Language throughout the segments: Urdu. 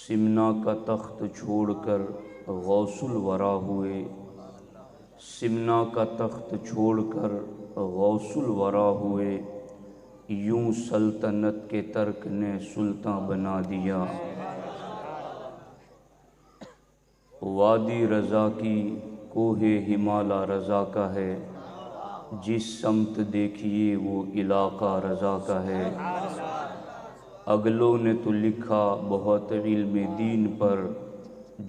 سمنا کا تخت چھوڑ کر غوث الورا ہوئے، سمنا کا تخت چھوڑ کر غوث الورا ہوئے، یوں سلطنت کے ترک نے سلطان بنا دیا۔ وادی رضا کی کوہ ہمالا رضا کا ہے، جس سمت دیکھیے وہ علاقہ رضا کا ہے۔ اگلوں نے تو لکھا بہت علم دین پر،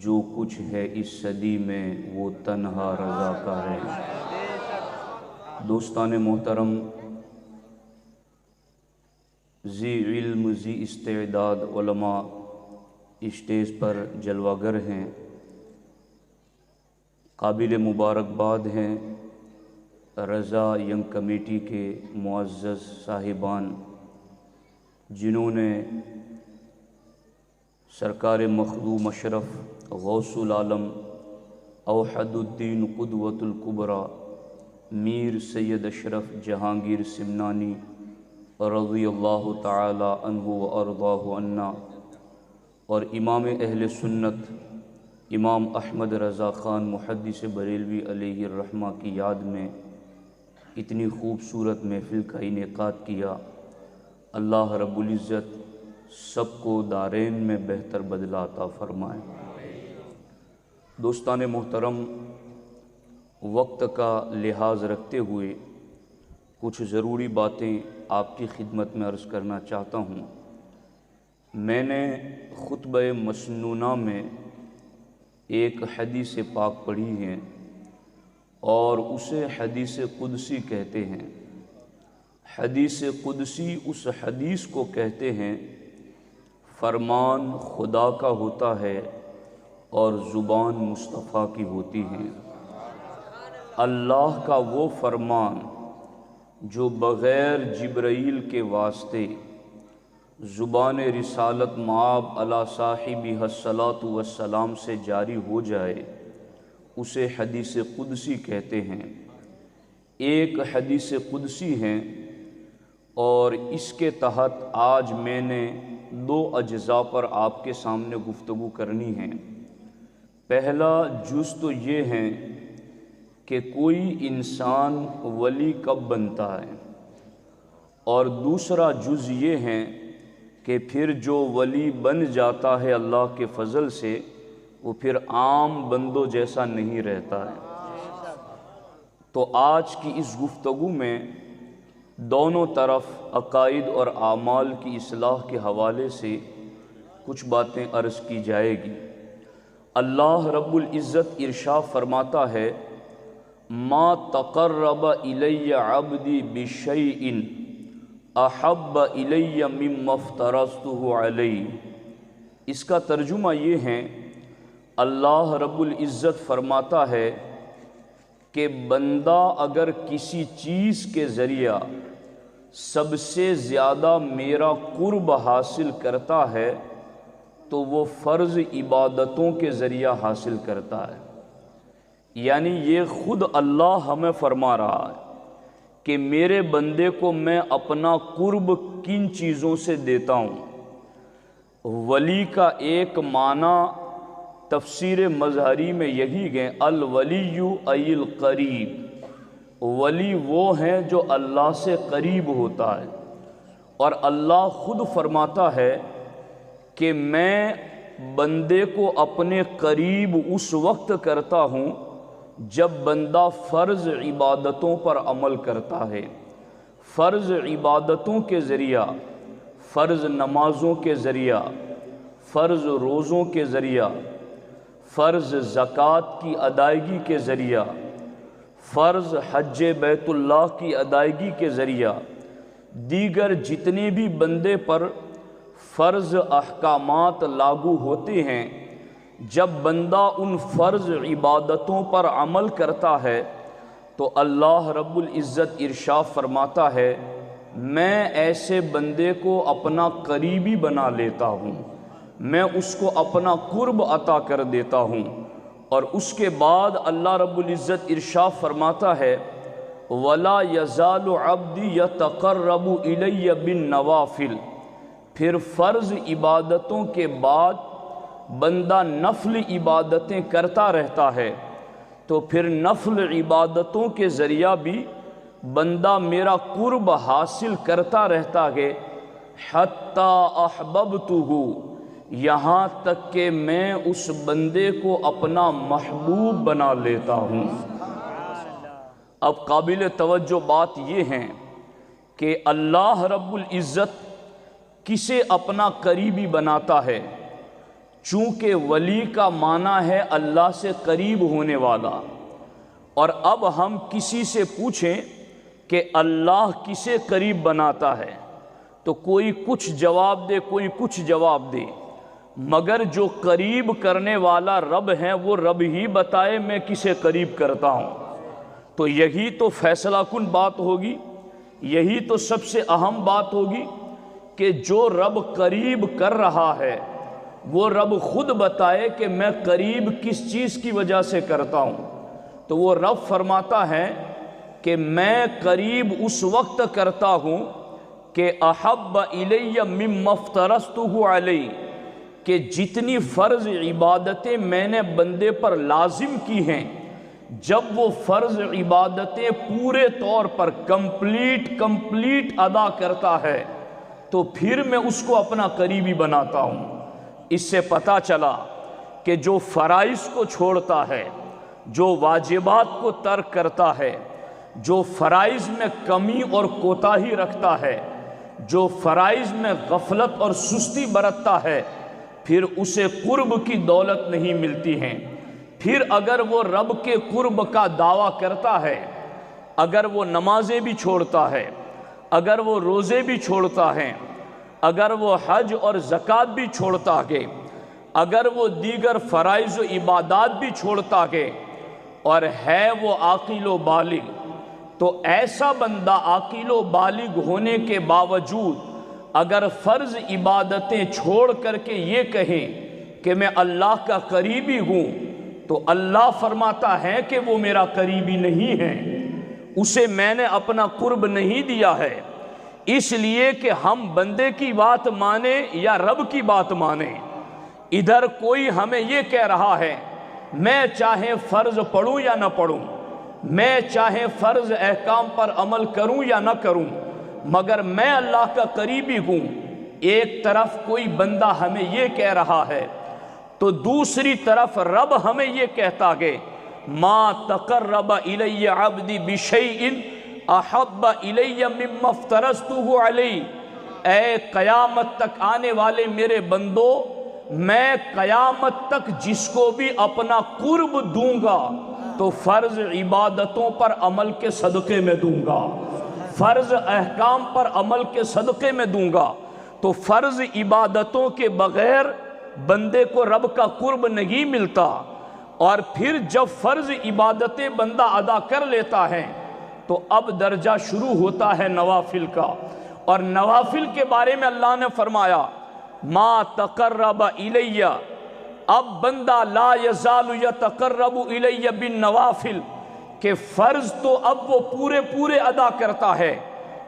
جو کچھ ہے اس صدی میں وہ تنہا رضا کا ہے۔ دوستان محترم، ذی علم ذی استعداد علماء اسٹیج پر جلوہ گر ہیں، قابل مبارکباد ہیں رضا ینگ کمیٹی کے معزز صاحبان، جنہوں نے سرکار مخدوم اشرف غوث العالم اوحد الدین قدوۃ الکبریٰ میر سید اشرف جہانگیر سمنانی رضی اللہ تعالی عنہ و ارضاہ عنا، اور امام اہل سنت امام احمد رضا خان محدث بریلوی علیہ الرحمہ کی یاد میں اتنی خوبصورت محفل کا انعقاد کیا۔ اللہ رب العزت سب کو دارین میں بہتر بدلہ عطا فرمائے۔ دوستان محترم، وقت کا لحاظ رکھتے ہوئے کچھ ضروری باتیں آپ کی خدمت میں عرض کرنا چاہتا ہوں۔ میں نے خطبہ مسنونہ میں ایک حدیث پاک پڑھی ہے اور اسے حدیث قدسی کہتے ہیں۔ حدیث قدسی اس حدیث کو کہتے ہیں فرمان خدا کا ہوتا ہے اور زبان مصطفیٰ کی ہوتی ہے۔ اللہ کا وہ فرمان جو بغیر جبرائیل کے واسطے زبان رسالت مآب علی صاحبہ الصلاۃ والسلام سے جاری ہو جائے، اسے حدیث قدسی کہتے ہیں۔ ایک حدیث قدسی ہیں اور اس کے تحت آج میں نے دو اجزاء پر آپ کے سامنے گفتگو کرنی ہے۔ پہلا جز تو یہ ہے کہ کوئی انسان ولی کب بنتا ہے، اور دوسرا جز یہ ہے کہ پھر جو ولی بن جاتا ہے اللہ کے فضل سے، وہ پھر عام بندوں جیسا نہیں رہتا ہے۔ تو آج کی اس گفتگو میں دونوں طرف عقائد اور اعمال کی اصلاح کے حوالے سے کچھ باتیں عرض کی جائے گی۔ اللہ رب العزت ارشاد فرماتا ہے، ما تقرب الی عبدی بشیء احب الی مما افترضتہ علیہ۔ اس کا ترجمہ یہ ہے، اللہ رب العزت فرماتا ہے کہ بندہ اگر کسی چیز کے ذریعہ سب سے زیادہ میرا قرب حاصل کرتا ہے تو وہ فرض عبادتوں کے ذریعہ حاصل کرتا ہے۔ یعنی یہ خود اللہ ہمیں فرما رہا ہے کہ میرے بندے کو میں اپنا قرب کن چیزوں سے دیتا ہوں۔ ولی کا ایک معنی تفسیر مظہری میں یہی گئے، الولی ای القریب۔ ولی وہ ہیں جو اللہ سے قریب ہوتا ہے، اور اللہ خود فرماتا ہے کہ میں بندے کو اپنے قریب اس وقت کرتا ہوں جب بندہ فرض عبادتوں پر عمل کرتا ہے۔ فرض عبادتوں کے ذریعہ، فرض نمازوں کے ذریعہ، فرض روزوں کے ذریعہ، فرض زکوٰۃ کی ادائیگی کے ذریعہ، فرض حج بیت اللہ کی ادائیگی کے ذریعہ، دیگر جتنے بھی بندے پر فرض احکامات لاگو ہوتے ہیں، جب بندہ ان فرض عبادتوں پر عمل کرتا ہے تو اللہ رب العزت ارشاد فرماتا ہے، میں ایسے بندے کو اپنا قریبی بنا لیتا ہوں، میں اس کو اپنا قرب عطا کر دیتا ہوں۔ اور اس کے بعد اللہ رب العزت ارشاد فرماتا ہے، وَلَا يَزَالُ عَبْدِي يَتَقَرَّبُ إِلَيَّ بِالنَّوَافِلِ۔ پھر فرض عبادتوں کے بعد بندہ نفل عبادتیں کرتا رہتا ہے تو پھر نفل عبادتوں کے ذریعہ بھی بندہ میرا قرب حاصل کرتا رہتا ہے، حتی احببتہ، یہاں تک کہ میں اس بندے کو اپنا محبوب بنا لیتا ہوں۔ اب قابل توجہ بات یہ ہے کہ اللہ رب العزت کسے اپنا قریبی بناتا ہے؟ چونکہ ولی کا معنی ہے اللہ سے قریب ہونے والا، اور اب ہم کسی سے پوچھیں کہ اللہ کسے قریب بناتا ہے تو کوئی کچھ جواب دے، کوئی کچھ جواب دے، مگر جو قریب کرنے والا رب ہے وہ رب ہی بتائے میں کسے قریب کرتا ہوں۔ تو یہی تو فیصلہ کن بات ہوگی، یہی تو سب سے اہم بات ہوگی کہ جو رب قریب کر رہا ہے وہ رب خود بتائے کہ میں قریب کس چیز کی وجہ سے کرتا ہوں۔ تو وہ رب فرماتا ہے کہ میں قریب اس وقت کرتا ہوں کہ احب الی مما افترضتہ علیہ، کہ جتنی فرض عبادتیں میں نے بندے پر لازم کی ہیں، جب وہ فرض عبادتیں پورے طور پر کمپلیٹ ادا کرتا ہے تو پھر میں اس کو اپنا قریبی بناتا ہوں۔ اس سے پتہ چلا کہ جو فرائض کو چھوڑتا ہے، جو واجبات کو ترک کرتا ہے، جو فرائض میں کمی اور کوتاہی رکھتا ہے، جو فرائض میں غفلت اور سستی برتتا ہے، پھر اسے قرب کی دولت نہیں ملتی ہے۔ پھر اگر وہ رب کے قرب کا دعویٰ کرتا ہے، اگر وہ نمازیں بھی چھوڑتا ہے، اگر وہ روزے بھی چھوڑتا ہے، اگر وہ حج اور زکوٰۃ بھی چھوڑتا ہے، اگر وہ دیگر فرائض و عبادات بھی چھوڑتا ہے، اور ہے وہ عاقل و بالغ، تو ایسا بندہ عاقل و بالغ ہونے کے باوجود اگر فرض عبادتیں چھوڑ کر کے یہ کہیں کہ میں اللہ کا قریبی ہوں، تو اللہ فرماتا ہے کہ وہ میرا قریبی نہیں ہے، اسے میں نے اپنا قرب نہیں دیا ہے۔ اس لیے کہ ہم بندے کی بات مانیں یا رب کی بات مانیں، ادھر کوئی ہمیں یہ کہہ رہا ہے میں چاہے فرض پڑھوں یا نہ پڑھوں، میں چاہے فرض احکام پر عمل کروں یا نہ کروں، مگر میں اللہ کا قریبی ہوں۔ ایک طرف کوئی بندہ ہمیں یہ کہہ رہا ہے تو دوسری طرف رب ہمیں یہ کہتا کہ ما تقرب الی عبدی بشیء احب الی مما افترضتہ علیہ، اے قیامت تک آنے والے میرے بندو، میں قیامت تک جس کو بھی اپنا قرب دوں گا تو فرض عبادتوں پر عمل کے صدقے میں دوں گا، فرض احکام پر عمل کے صدقے میں دوں گا۔ تو فرض عبادتوں کے بغیر بندے کو رب کا قرب نہیں ملتا، اور پھر جب فرض عبادتیں بندہ ادا کر لیتا ہے تو اب درجہ شروع ہوتا ہے نوافل کا، اور نوافل کے بارے میں اللہ نے فرمایا ما تقرب الی، اب بندہ لا یزال یتقرب الی بالنوافل، کہ فرض تو اب وہ پورے ادا کرتا ہے،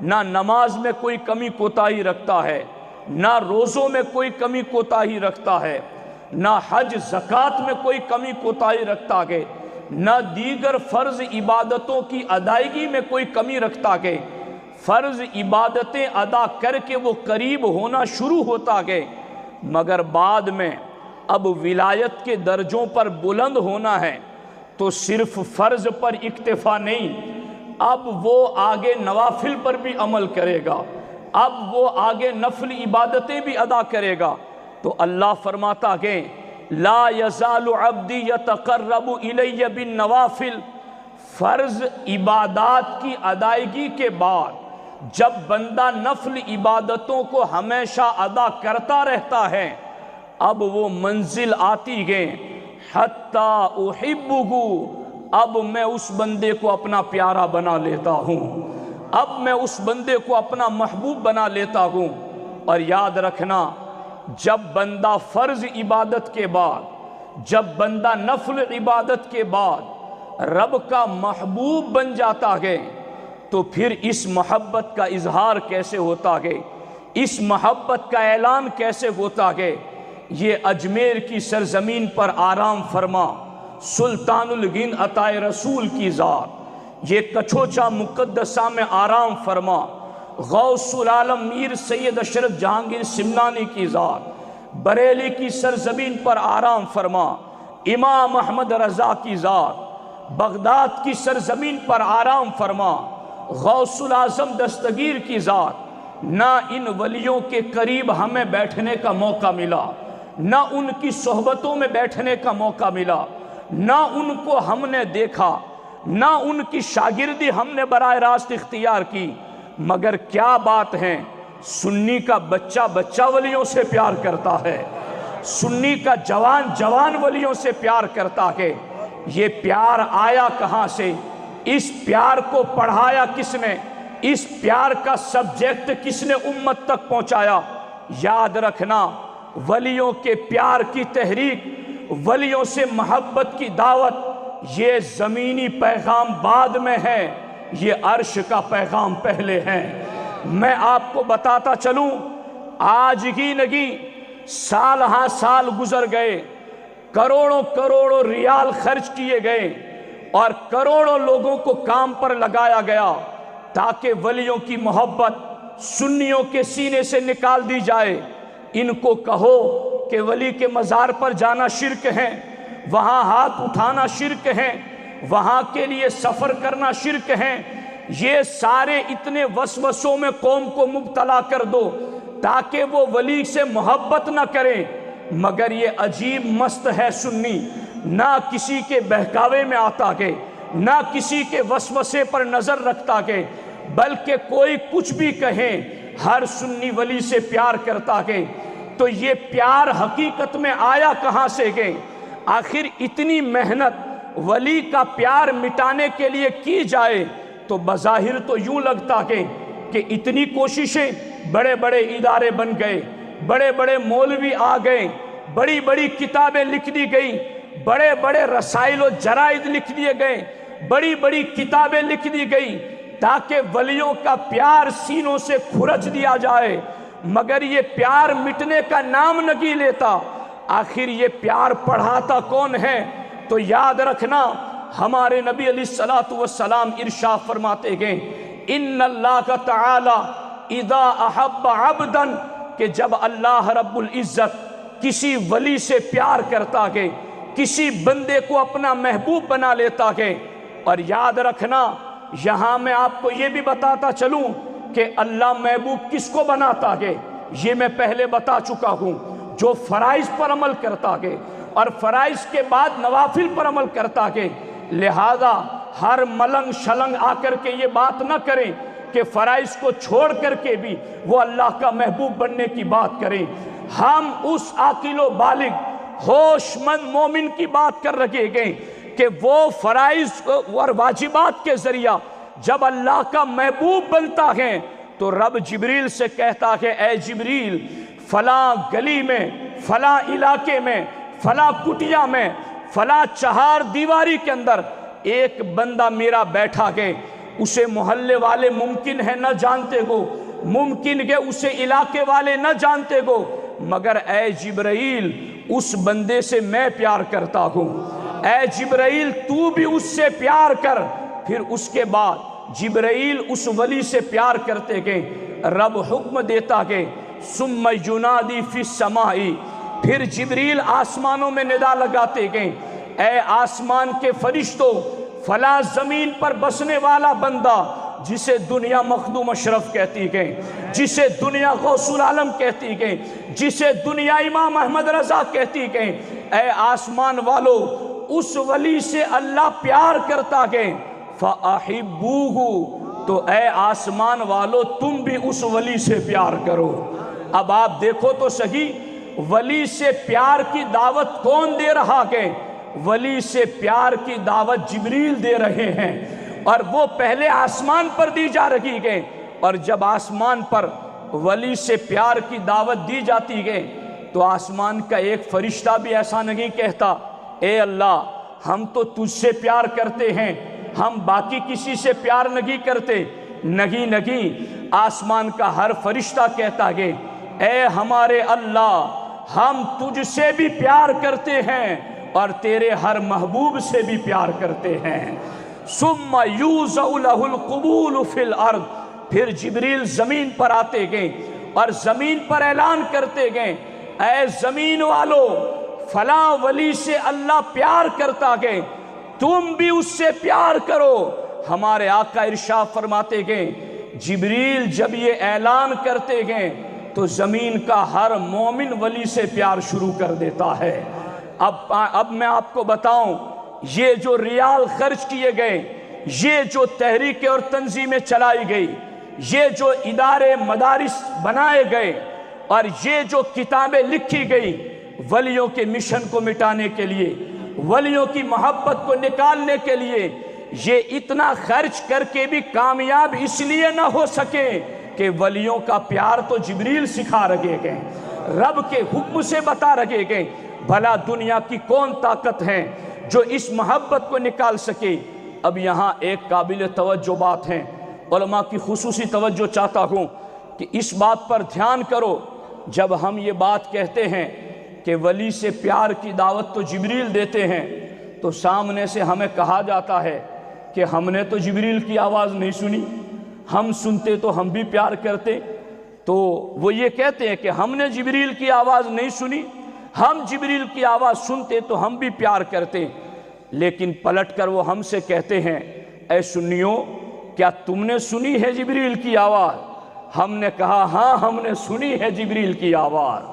نہ نماز میں کوئی کمی کوتاہی رکھتا ہے، نہ روزوں میں کوئی کمی کوتاہی رکھتا ہے، نہ حج زکوٰۃ میں کوئی کمی کوتاہی رکھتا ہے، نہ دیگر فرض عبادتوں کی ادائیگی میں کوئی کمی رکھتا ہے۔ فرض عبادتیں ادا کر کے وہ قریب ہونا شروع ہوتا ہے، مگر بعد میں اب ولایت کے درجوں پر بلند ہونا ہے تو صرف فرض پر اکتفا نہیں، اب وہ آگے نوافل پر بھی عمل کرے گا، اب وہ آگے نفل عبادتیں بھی ادا کرے گا۔ تو اللہ فرماتا ہے لا یزال عبدی یتقرب الی بالنوافل، فرض عبادات کی ادائیگی کے بعد جب بندہ نفل عبادتوں کو ہمیشہ ادا کرتا رہتا ہے، اب وہ منزل آتی ہے حتی احبہ، اب میں اس بندے کو اپنا پیارا بنا لیتا ہوں، اب میں اس بندے کو اپنا محبوب بنا لیتا ہوں۔ اور یاد رکھنا، جب بندہ فرض عبادت کے بعد، جب بندہ نفل عبادت کے بعد رب کا محبوب بن جاتا ہے تو پھر اس محبت کا اظہار کیسے ہوتا ہے، اس محبت کا اعلان کیسے ہوتا ہے، یہ اجمیر کی سرزمین پر آرام فرما، سلطان الگن عطا رسول کی ذات، یہ کچھوچا مقدسہ میں آرام فرما، غوث العالم میر سید اشرف جہانگیر سمنانی کی ذات، بریلی کی سرزمین پر آرام فرما، امام احمد رضا کی ذات، بغداد کی سرزمین پر آرام فرما، غوث العظم دستگیر کی ذات۔ نہ ان ولیوں کے قریب ہمیں بیٹھنے کا موقع ملا، نہ ان کی صحبتوں میں بیٹھنے کا موقع ملا، نہ ان کو ہم نے دیکھا، نہ ان کی شاگردی ہم نے براہ راست اختیار کی، مگر کیا بات ہے، سنی کا بچہ ولیوں سے پیار کرتا ہے، سنی کا جوان ولیوں سے پیار کرتا ہے۔ یہ پیار آیا کہاں سے؟ اس پیار کو پڑھایا کس نے؟ اس پیار کا سبجیکٹ کس نے امت تک پہنچایا؟ یاد رکھنا، ولیوں کے پیار کی تحریک، ولیوں سے محبت کی دعوت، یہ زمینی پیغام بعد میں ہے، یہ عرش کا پیغام پہلے ہے۔ میں آپ کو بتاتا چلوں، آج ہی نہیں، سال ہاں سال گزر گئے، کروڑوں ریال خرچ کیے گئے اور کروڑوں لوگوں کو کام پر لگایا گیا تاکہ ولیوں کی محبت سنیوں کے سینے سے نکال دی جائے۔ ان کو کہو کہ ولی کے مزار پر جانا شرک ہے، وہاں ہاتھ اٹھانا شرک ہے، وہاں کے لیے سفر کرنا شرک ہے، یہ سارے اتنے وسوسوں میں قوم کو مبتلا کر دو تاکہ وہ ولی سے محبت نہ کریں۔ مگر یہ عجیب مست ہے سنی، نہ کسی کے بہکاوے میں آتا کہ، نہ کسی کے وسوسے پر نظر رکھتا کہ، بلکہ کوئی کچھ بھی کہے ہر سنی ولی سے پیار کرتا کہ۔ تو یہ پیار حقیقت میں آیا کہاں سے گئے؟ آخر اتنی محنت ولی کا پیار مٹانے کے لیے کی جائے تو بظاہر تو یوں لگتا کہ اتنی کوششیں، بڑے بڑے ادارے بن گئے، بڑے بڑے مولوی آ گئے، بڑی بڑی کتابیں لکھ دی گئی، بڑے بڑے رسائل و جرائد لکھ دیے گئے، بڑی بڑی کتابیں لکھ دی گئی تاکہ ولیوں کا پیار سینوں سے کھرچ دیا جائے، مگر یہ پیار مٹنے کا نام نہیں لیتا۔ آخر یہ پیار پڑھاتا کون ہے؟ تو یاد رکھنا، ہمارے نبی علیہ السلام ارشاد فرماتے گئے، ان اللہ تعالی اذا احب عبدا، کہ جب اللہ رب العزت کسی ولی سے پیار کرتا ہے، کسی بندے کو اپنا محبوب بنا لیتا ہے۔ اور یاد رکھنا، یہاں میں آپ کو یہ بھی بتاتا چلوں کہ اللہ محبوب کس کو بناتا ہے، یہ میں پہلے بتا چکا ہوں، جو فرائض پر عمل کرتا ہے اور فرائض کے بعد نوافل پر عمل کرتا ہے۔ لہذا ہر ملنگ شلنگ آ کر کے یہ بات نہ کریں کہ فرائض کو چھوڑ کر کے بھی وہ اللہ کا محبوب بننے کی بات کریں۔ ہم اس عاقل و بالغ ہوش مند مومن کی بات کر رہے ہیں کہ وہ فرائض اور واجبات کے ذریعہ جب اللہ کا محبوب بنتا ہے تو رب جبریل سے کہتا ہے، اے جبریل، فلاں گلی میں، فلاں علاقے میں، فلاں کٹیا میں، فلاں چہار دیواری کے اندر ایک بندہ میرا بیٹھا ہے، اسے محلے والے ممکن ہے نہ جانتے ہو، ممکن ہے اسے علاقے والے نہ جانتے ہو، مگر اے جبرائیل اس بندے سے میں پیار کرتا ہوں، اے جبرائیل تو بھی اس سے پیار کر۔ پھر اس کے بعد جبرائیل اس ولی سے پیار کرتے گئے، رب حکم دیتا کہ ثم ینادی فی السماء، پھر جبریل آسمانوں میں ندا لگاتے گئے، اے آسمان کے فرشتوں، فلاں زمین پر بسنے والا بندہ جسے دنیا مخدوم اشرف کہتی گئے، جسے دنیا غوث العالم کہتی گئے، جسے دنیا امام احمد رضا کہتی گئے، اے آسمان والو، اس ولی سے اللہ پیار کرتا گئے، فَأَحِبُّوهُ، تو اے آسمان والو تم بھی اس ولی سے پیار کرو۔ اب آپ دیکھو تو صحیح، ولی سے پیار کی دعوت کون دے رہا ہے؟ ولی سے پیار کی دعوت جبریل دے رہے ہیں، اور وہ پہلے آسمان پر دی جا رہی ہے، اور جب آسمان پر ولی سے پیار کی دعوت دی جاتی ہے تو آسمان کا ایک فرشتہ بھی ایسا نہیں کہتا، اے اللہ ہم تو تجھ سے پیار کرتے ہیں، ہم باقی کسی سے پیار نہیں کرتے۔ نہیں، آسمان کا ہر فرشتہ کہتا ہے، اے ہمارے اللہ، ہم تجھ سے بھی پیار کرتے ہیں اور تیرے ہر محبوب سے بھی پیار کرتے ہیں۔ ثم یوضع لہ القبول فی الارض، پھر جبریل زمین پر آتے گئے اور زمین پر اعلان کرتے گئے، اے زمین والو، فلاں ولی سے اللہ پیار کرتا گئے، تم بھی اس سے پیار کرو۔ ہمارے آقا ارشاد فرماتے گئے جبریل جب یہ اعلان کرتے گئے تو زمین کا ہر مومن ولی سے پیار شروع کر دیتا ہے۔ اب میں آپ کو بتاؤں، یہ جو ریال خرچ کیے گئے، یہ جو تحریکیں اور تنظیمیں چلائی گئی، یہ جو ادارے مدارس بنائے گئے اور یہ جو کتابیں لکھی گئی ولیوں کے مشن کو مٹانے کے لیے، ولیوں کی محبت کو نکالنے کے لیے، یہ اتنا خرچ کر کے بھی کامیاب اس لیے نہ ہو سکے کہ ولیوں کا پیار تو جبریل سکھا رہے گئے، رب کے حکم سے بتا رہے گئے۔ بھلا دنیا کی کون طاقت ہے جو اس محبت کو نکال سکے؟ اب یہاں ایک قابل توجہ بات ہے، علماء کی خصوصی توجہ چاہتا ہوں کہ اس بات پر دھیان کرو، جب ہم یہ بات کہتے ہیں کہ ولی سے پیار کی دعوت تو جبریل دیتے ہیں، تو سامنے سے ہمیں کہا جاتا ہے کہ ہم نے تو جبریل کی آواز نہیں سنی، ہم سنتے تو ہم بھی پیار کرتے۔ تو وہ یہ کہتے ہیں کہ ہم نے جبریل کی آواز نہیں سنی، ہم جبریل کی آواز سنتے تو ہم بھی پیار کرتے۔ لیکن پلٹ کر وہ ہم سے کہتے ہیں، اے سنیو، کیا تم نے سنی ہے جبریل کی آواز؟ ہم نے کہا ہاں ہم نے سنی ہے جبریل کی آواز۔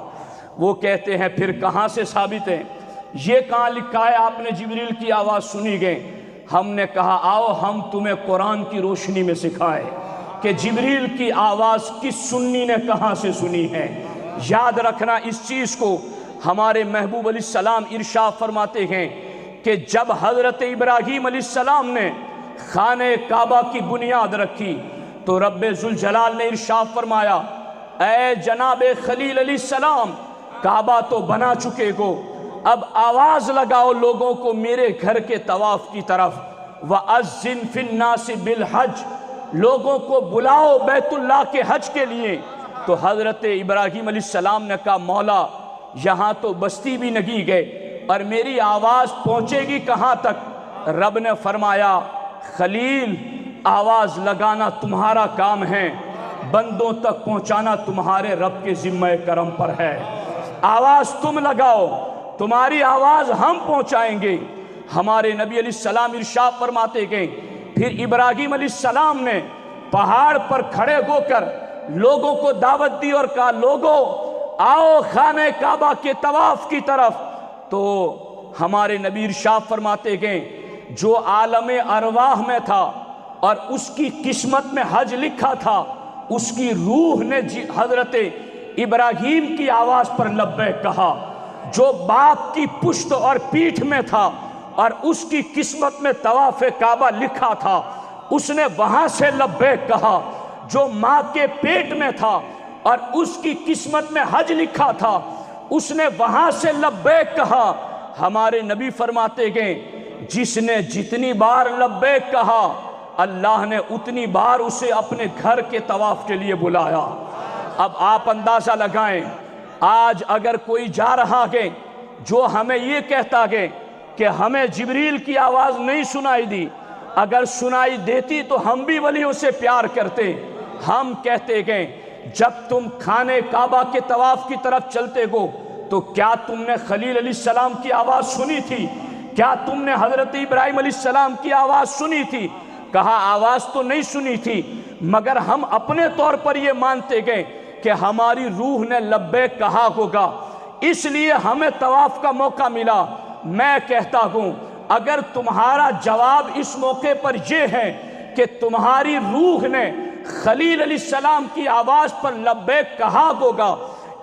وہ کہتے ہیں پھر کہاں سے ثابت ہے؟ یہ کہاں لکھا ہے آپ نے جبریل کی آواز سنی گئے؟ ہم نے کہا آؤ ہم تمہیں قرآن کی روشنی میں سکھائیں کہ جبریل کی آواز کس سنی نے کہاں سے سنی ہے۔ یاد رکھنا اس چیز کو، ہمارے محبوب علیہ السلام ارشاد فرماتے ہیں کہ جب حضرت ابراہیم علیہ السلام نے خانہ کعبہ کی بنیاد رکھی تو رب ذوالجلال نے ارشاد فرمایا، اے جناب خلیل علیہ السلام، کعبہ تو بنا چکے گو، اب آواز لگاؤ لوگوں کو میرے گھر کے طواف کی طرف، وَأَذِّن فِي النَّاسِ بِالْحَجِّ، لوگوں کو بلاؤ بیت اللہ کے حج کے لیے۔ تو حضرت ابراہیم علیہ السلام نے کہا مولا یہاں تو بستی بھی نہیں گئے اور میری آواز پہنچے گی کہاں تک؟ رب نے فرمایا خلیل، آواز لگانا تمہارا کام ہے، بندوں تک پہنچانا تمہارے رب کے ذمہ کرم پر ہے۔ آواز تم لگاؤ، تمہاری آواز ہم پہنچائیں گے۔ ہمارے نبی علیہ السلام ارشاد فرماتے گئے پھر ابراہیم علیہ السلام نے پہاڑ پر کھڑے ہو کر لوگوں کو دعوت دی اور کہا لوگوں آؤ خانہ کعبہ کے طواف کی طرف۔ تو ہمارے نبی ارشاد فرماتے گئے جو عالم ارواح میں تھا اور اس کی قسمت میں حج لکھا تھا، اس کی روح نے حضرت ابراہیم کی آواز پر لبیک کہا۔ جو باپ کی پشت اور پیٹھ میں تھا اور اس کی قسمت میں طواف کعبہ لکھا تھا، اس نے وہاں سے لبیک کہا۔ جو ماں کے پیٹ میں تھا اور اس کی قسمت میں حج لکھا تھا، اس نے وہاں سے لبیک کہا۔ ہمارے نبی فرماتے گئے جس نے جتنی بار لبیک کہا اللہ نے اتنی بار اسے اپنے گھر کے طواف کے لیے بلایا۔ اب آپ اندازہ لگائیں، آج اگر کوئی جا رہا ہے جو ہمیں یہ کہتا ہے کہ ہمیں جبریل کی آواز نہیں سنائی دی، اگر سنائی دیتی تو ہم بھی ولیوں سے پیار کرتے۔ ہم کہتے گئے جب تم خانہ کعبہ کے طواف کی طرف چلتے گو تو کیا تم نے خلیل علیہ السلام کی آواز سنی تھی؟ کیا تم نے حضرت ابراہیم علیہ السلام کی آواز سنی تھی؟ کہا آواز تو نہیں سنی تھی، مگر ہم اپنے طور پر یہ مانتے گئے کہ ہماری روح نے لبیک کہا ہوگا، اس لیے ہمیں طواف کا موقع ملا۔ میں کہتا ہوں اگر تمہارا جواب اس موقع پر یہ ہے کہ تمہاری روح نے خلیل علیہ السلام کی آواز پر لبیک کہا ہوگا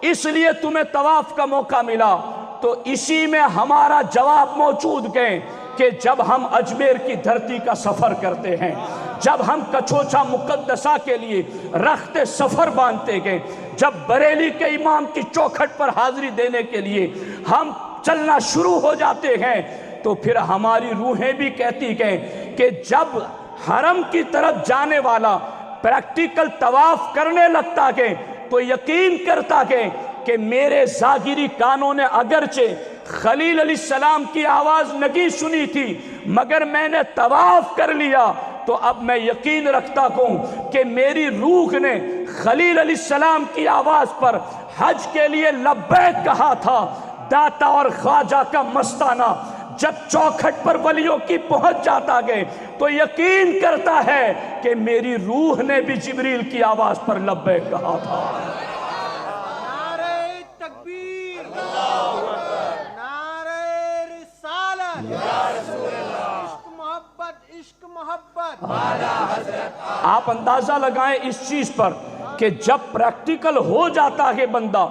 اس لیے تمہیں طواف کا موقع ملا، تو اسی میں ہمارا جواب موجود ہے کہ جب ہم اجمیر کی دھرتی کا سفر کرتے ہیں، جب ہم کچوچا مقدسہ کے لیے رخت سفر باندھتے گئے، جب بریلی کے امام کی چوکھٹ پر حاضری دینے کے لیے ہم چلنا شروع ہو جاتے ہیں، تو پھر ہماری روحیں بھی کہتی ہیں کہ جب حرم کی طرف جانے والا پریکٹیکل طواف کرنے لگتا ہے تو یقین کرتا ہے کہ میرے ظاہری کانوں نے اگرچہ خلیل علیہ السلام کی آواز نہیں سنی تھی مگر میں نے طواف کر لیا، تو اب میں یقین رکھتا ہوں کہ میری روح نے خلیل علیہ السلام کی آواز پر حج کے لیے لبیک کہا تھا۔ داتا اور خواجہ کا مستانہ جب چوکھٹ پر ولیوں کی پہنچ جاتا گئے تو یقین کرتا ہے کہ میری روح نے بھی جبریل کی آواز پر لبیک کہا تھا۔ نعرہ تکبیر، نعرہ رسالت، عشق محبت، عشق محبت۔ آپ اندازہ لگائیں اس چیز پر کہ جب پریکٹیکل ہو جاتا ہے بندہ،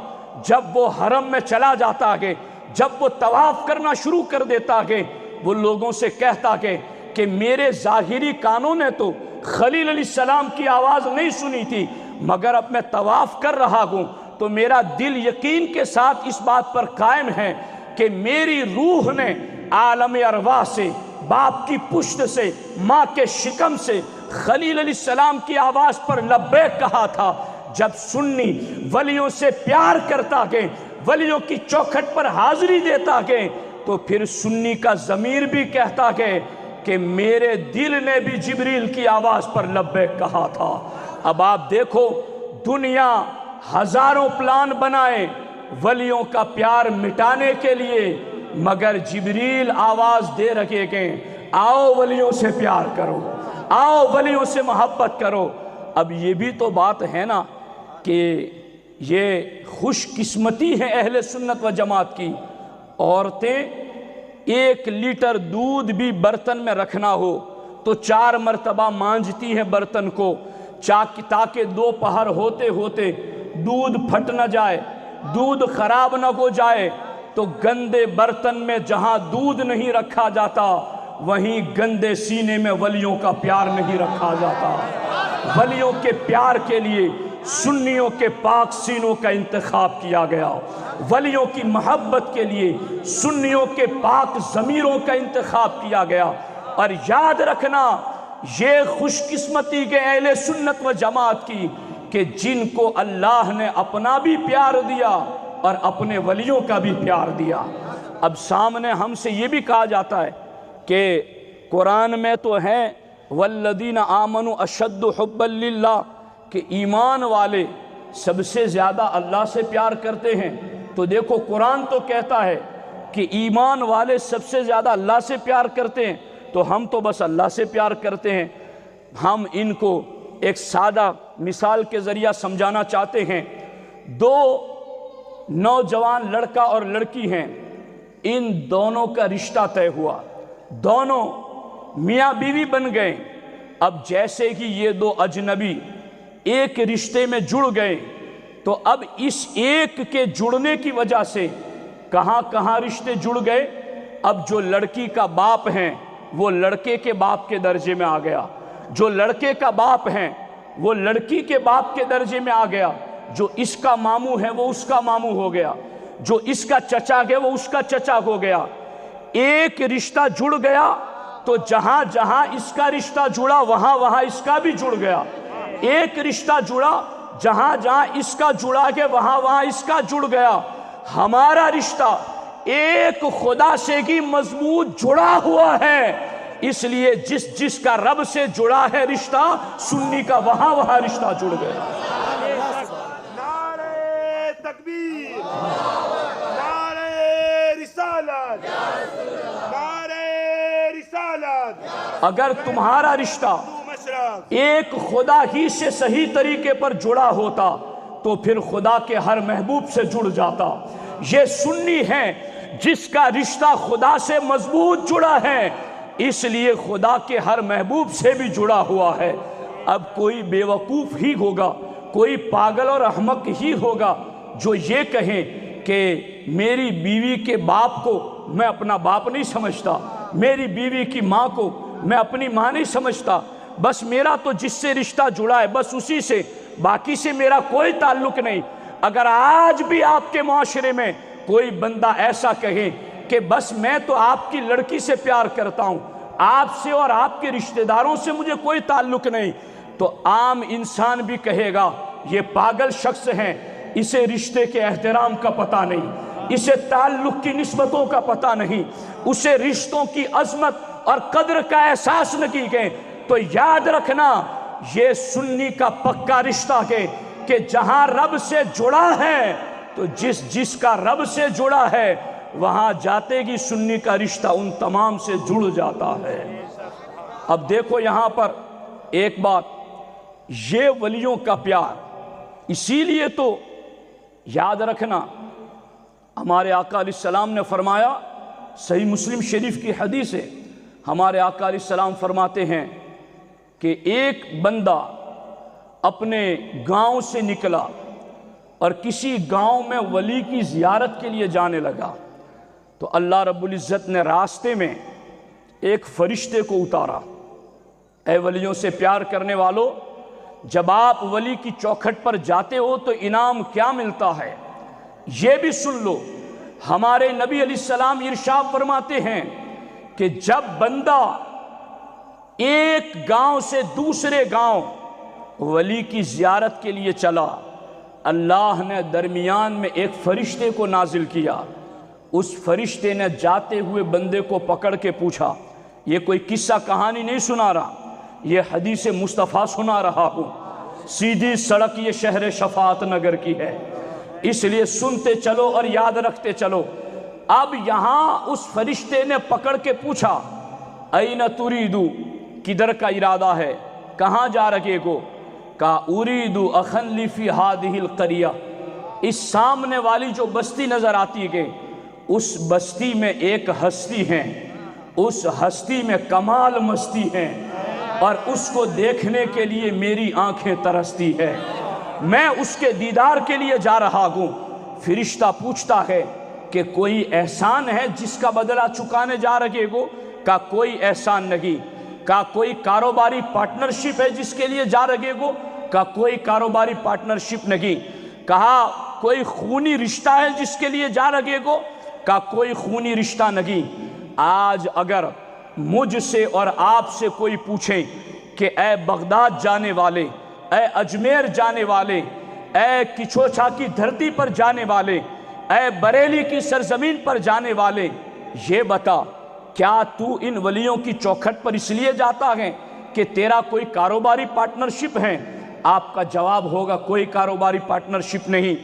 جب وہ حرم میں چلا جاتا ہے، جب وہ طواف کرنا شروع کر دیتا ہے، وہ لوگوں سے کہتا ہے کہ میرے ظاہری کانوں نے تو خلیل علیہ السلام کی آواز نہیں سنی تھی مگر اب میں طواف کر رہا ہوں تو میرا دل یقین کے ساتھ اس بات پر قائم ہے کہ میری روح نے عالم ارواح سے، باپ کی پشت سے، ماں کے شکم سے خلیل علیہ السلام کی آواز پر لبیک کہا تھا۔ جب سنی ولیوں سے پیار کرتا گئے، ولیوں کی چوکھٹ پر حاضری دیتا گئے، تو پھر سنی کا ضمیر بھی کہتا گئے کہ میرے دل نے بھی جبریل کی آواز پر لبیک کہا تھا۔ اب آپ دیکھو، دنیا ہزاروں پلان بنائے ولیوں کا پیار مٹانے کے لیے، مگر جبریل آواز دے رکھے گئے، آؤ ولیوں سے پیار کرو، آؤ ولیوں سے محبت کرو۔ اب یہ بھی تو بات ہے نا کہ یہ خوش قسمتی ہے اہل سنت و جماعت کی، عورتیں 1 لیٹر دودھ بھی برتن میں رکھنا ہو تو 4 مرتبہ مانجتی ہیں برتن کو، تاکہ دوپہر ہوتے ہوتے دودھ پھٹ نہ جائے، دودھ خراب نہ ہو جائے۔ تو گندے برتن میں جہاں دودھ نہیں رکھا جاتا وہیں گندے سینے میں ولیوں کا پیار نہیں رکھا جاتا۔ ولیوں کے پیار کے لیے سنیوں کے پاک سینوں کا انتخاب کیا گیا، ولیوں کی محبت کے لیے سنیوں کے پاک ضمیروں کا انتخاب کیا گیا۔ اور یاد رکھنا، یہ خوش قسمتی کے اہل سنت و جماعت کی کہ جن کو اللہ نے اپنا بھی پیار دیا اور اپنے ولیوں کا بھی پیار دیا۔ اب سامنے ہم سے یہ بھی کہا جاتا ہے کہ قرآن میں تو ہے والذین آمنوا اشد حبا للہ، کہ ایمان والے سب سے زیادہ اللہ سے پیار کرتے ہیں۔ تو دیکھو قرآن تو کہتا ہے کہ ایمان والے سب سے زیادہ اللہ سے پیار کرتے ہیں، تو ہم تو بس اللہ سے پیار کرتے ہیں۔ ہم ان کو ایک سادہ مثال کے ذریعہ سمجھانا چاہتے ہیں۔ 2 نوجوان لڑکا اور لڑکی ہیں، ان دونوں کا رشتہ طے ہوا، دونوں میاں بیوی بن گئے۔ اب جیسے کہ یہ 2 اجنبی ایک رشتے میں جڑ گئے، تو اب اس ایک کے جڑنے کی وجہ سے کہاں کہاں رشتے جڑ گئے۔ اب جو لڑکی کا باپ ہیں وہ لڑکے کے باپ کے درجے میں آ گیا، جو لڑکے کا باپ ہیں وہ لڑکی کے باپ کے درجے میں آ گیا، جو اس کا ماموں ہے وہ اس کا ماموں ہو گیا، جو اس کا چچا ہے وہ اس کا چچا ہو گیا۔ ایک رشتہ جڑ گیا تو جہاں جہاں اس کا رشتہ جڑا وہاں وہاں اس کا بھی جڑ گیا۔ ایک رشتہ جڑا جہاں جہاں اس کا جڑا ہے وہاں وہاں اس کا جڑ گیا۔ ہمارا رشتہ ایک خدا سے ہی مضبوط جڑا ہوا ہے، اس لیے جس کا رب سے جڑا ہے رشتہ، سنی کا وہاں وہاں رشتہ جڑ گیا۔ نعرہ تکبیر، نعرہ رسالت، نعرہ رسالت۔ اگر تمہارا رشتہ ایک خدا ہی سے صحیح طریقے پر جڑا ہوتا تو پھر خدا کے ہر محبوب سے جڑ جاتا۔ یہ سنی ہے جس کا رشتہ خدا سے مضبوط جڑا ہے، اس لیے خدا کے ہر محبوب سے بھی جڑا ہوا ہے۔ اب کوئی بیوقوف ہی ہوگا، کوئی پاگل اور احمق ہی ہوگا جو یہ کہیں کہ میری بیوی کے باپ کو میں اپنا باپ نہیں سمجھتا، میری بیوی کی ماں کو میں اپنی ماں نہیں سمجھتا، بس میرا تو جس سے رشتہ جڑا ہے بس اسی سے، باقی سے میرا کوئی تعلق نہیں۔ اگر آج بھی آپ کے معاشرے میں کوئی بندہ ایسا کہے کہ بس میں تو آپ کی لڑکی سے پیار کرتا ہوں، آپ سے اور آپ کے رشتہ داروں سے مجھے کوئی تعلق نہیں، تو عام انسان بھی کہے گا یہ پاگل شخص ہیں، اسے رشتے کے احترام کا پتہ نہیں، اسے تعلق کی نسبتوں کا پتہ نہیں، اسے رشتوں کی عظمت اور قدر کا احساس نہ کی گئے، تو یاد رکھنا یہ سنی کا پکا رشتہ کہ جہاں رب سے جڑا ہے تو جس کا رب سے جڑا ہے وہاں جاتے گی سنی کا رشتہ ان تمام سے جڑ جاتا ہے۔ اب دیکھو یہاں پر ایک بات، یہ ولیوں کا پیار، اسی لیے تو یاد رکھنا ہمارے آقا علیہ السلام نے فرمایا، صحیح مسلم شریف کی حدیث ہے، ہمارے آقا علیہ السلام فرماتے ہیں کہ ایک بندہ اپنے گاؤں سے نکلا اور کسی گاؤں میں ولی کی زیارت کے لیے جانے لگا، تو اللہ رب العزت نے راستے میں ایک فرشتے کو اتارا۔ اے ولیوں سے پیار کرنے والوں، جب آپ ولی کی چوکھٹ پر جاتے ہو تو انعام کیا ملتا ہے یہ بھی سن لو۔ ہمارے نبی علیہ السلام ارشاد فرماتے ہیں کہ جب بندہ ایک گاؤں سے دوسرے گاؤں ولی کی زیارت کے لیے چلا، اللہ نے درمیان میں ایک فرشتے کو نازل کیا، اس فرشتے نے جاتے ہوئے بندے کو پکڑ کے پوچھا، یہ کوئی قصہ کہانی نہیں سنا رہا، یہ حدیث مصطفیٰ سنا رہا ہوں، سیدھی سڑک یہ شہر شفاعت نگر کی ہے، اس لیے سنتے چلو اور یاد رکھتے چلو۔ اب یہاں اس فرشتے نے پکڑ کے پوچھا، این تریدو، کدھر کا ارادہ ہے، کہاں جا رہے گو؟ کہا اریدو اخن لی فی ہادہ القریہ، اس سامنے والی جو بستی نظر آتی ہے اس بستی میں ایک ہستی ہیں، اس ہستی میں کمال مستی ہیں اور اس کو دیکھنے کے لیے میری آنکھیں ترستی ہے، میں اس کے دیدار کے لیے جا رہا ہوں۔ فرشتہ پوچھتا ہے کہ کوئی احسان ہے جس کا بدلہ چکانے جا رہے ہو؟ کہا کوئی احسان نہیں۔ کہا کوئی کاروباری پارٹنرشپ ہے جس کے لیے جا رہے ہو؟ کہا کوئی کاروباری پارٹنرشپ نہیں۔ کہا کوئی خونی رشتہ ہے جس کے لیے جا رہے ہو؟ کہا کوئی خونی رشتہ نہیں۔ آج اگر مجھ سے اور آپ سے کوئی پوچھے کہ اے بغداد جانے والے، اے اجمیر جانے والے، اے کچھوچا کی دھرتی پر جانے والے، اے بریلی کی سرزمین پر جانے والے، یہ بتا کیا تو ان ولیوں کی چوکھٹ پر اس لیے جاتا ہے کہ تیرا کوئی کاروباری پارٹنرشپ ہے؟ آپ کا جواب ہوگا کوئی کاروباری پارٹنرشپ نہیں۔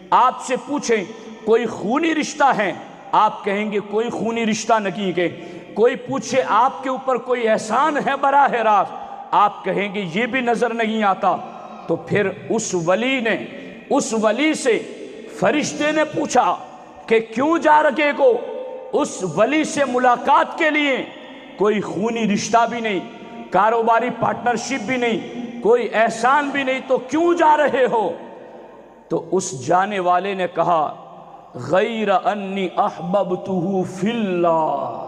آپ سے پوچھیں کوئی خونی رشتہ ہے، آپ کہیں گے کوئی خونی رشتہ نہیں ہے۔ کوئی پوچھے آپ کے اوپر کوئی احسان ہے براہ راست، آپ کہیں گے یہ بھی نظر نہیں آتا۔ تو پھر اس ولی سے فرشتے نے پوچھا کہ کیوں جا رہے ہو؟ اس ولی سے ملاقات کے لیے کوئی خونی رشتہ بھی نہیں، کاروباری پارٹنرشپ بھی نہیں، کوئی احسان بھی نہیں، تو کیوں جا رہے ہو؟ تو اس جانے والے نے کہا غیر انی احببتہ فی اللہ،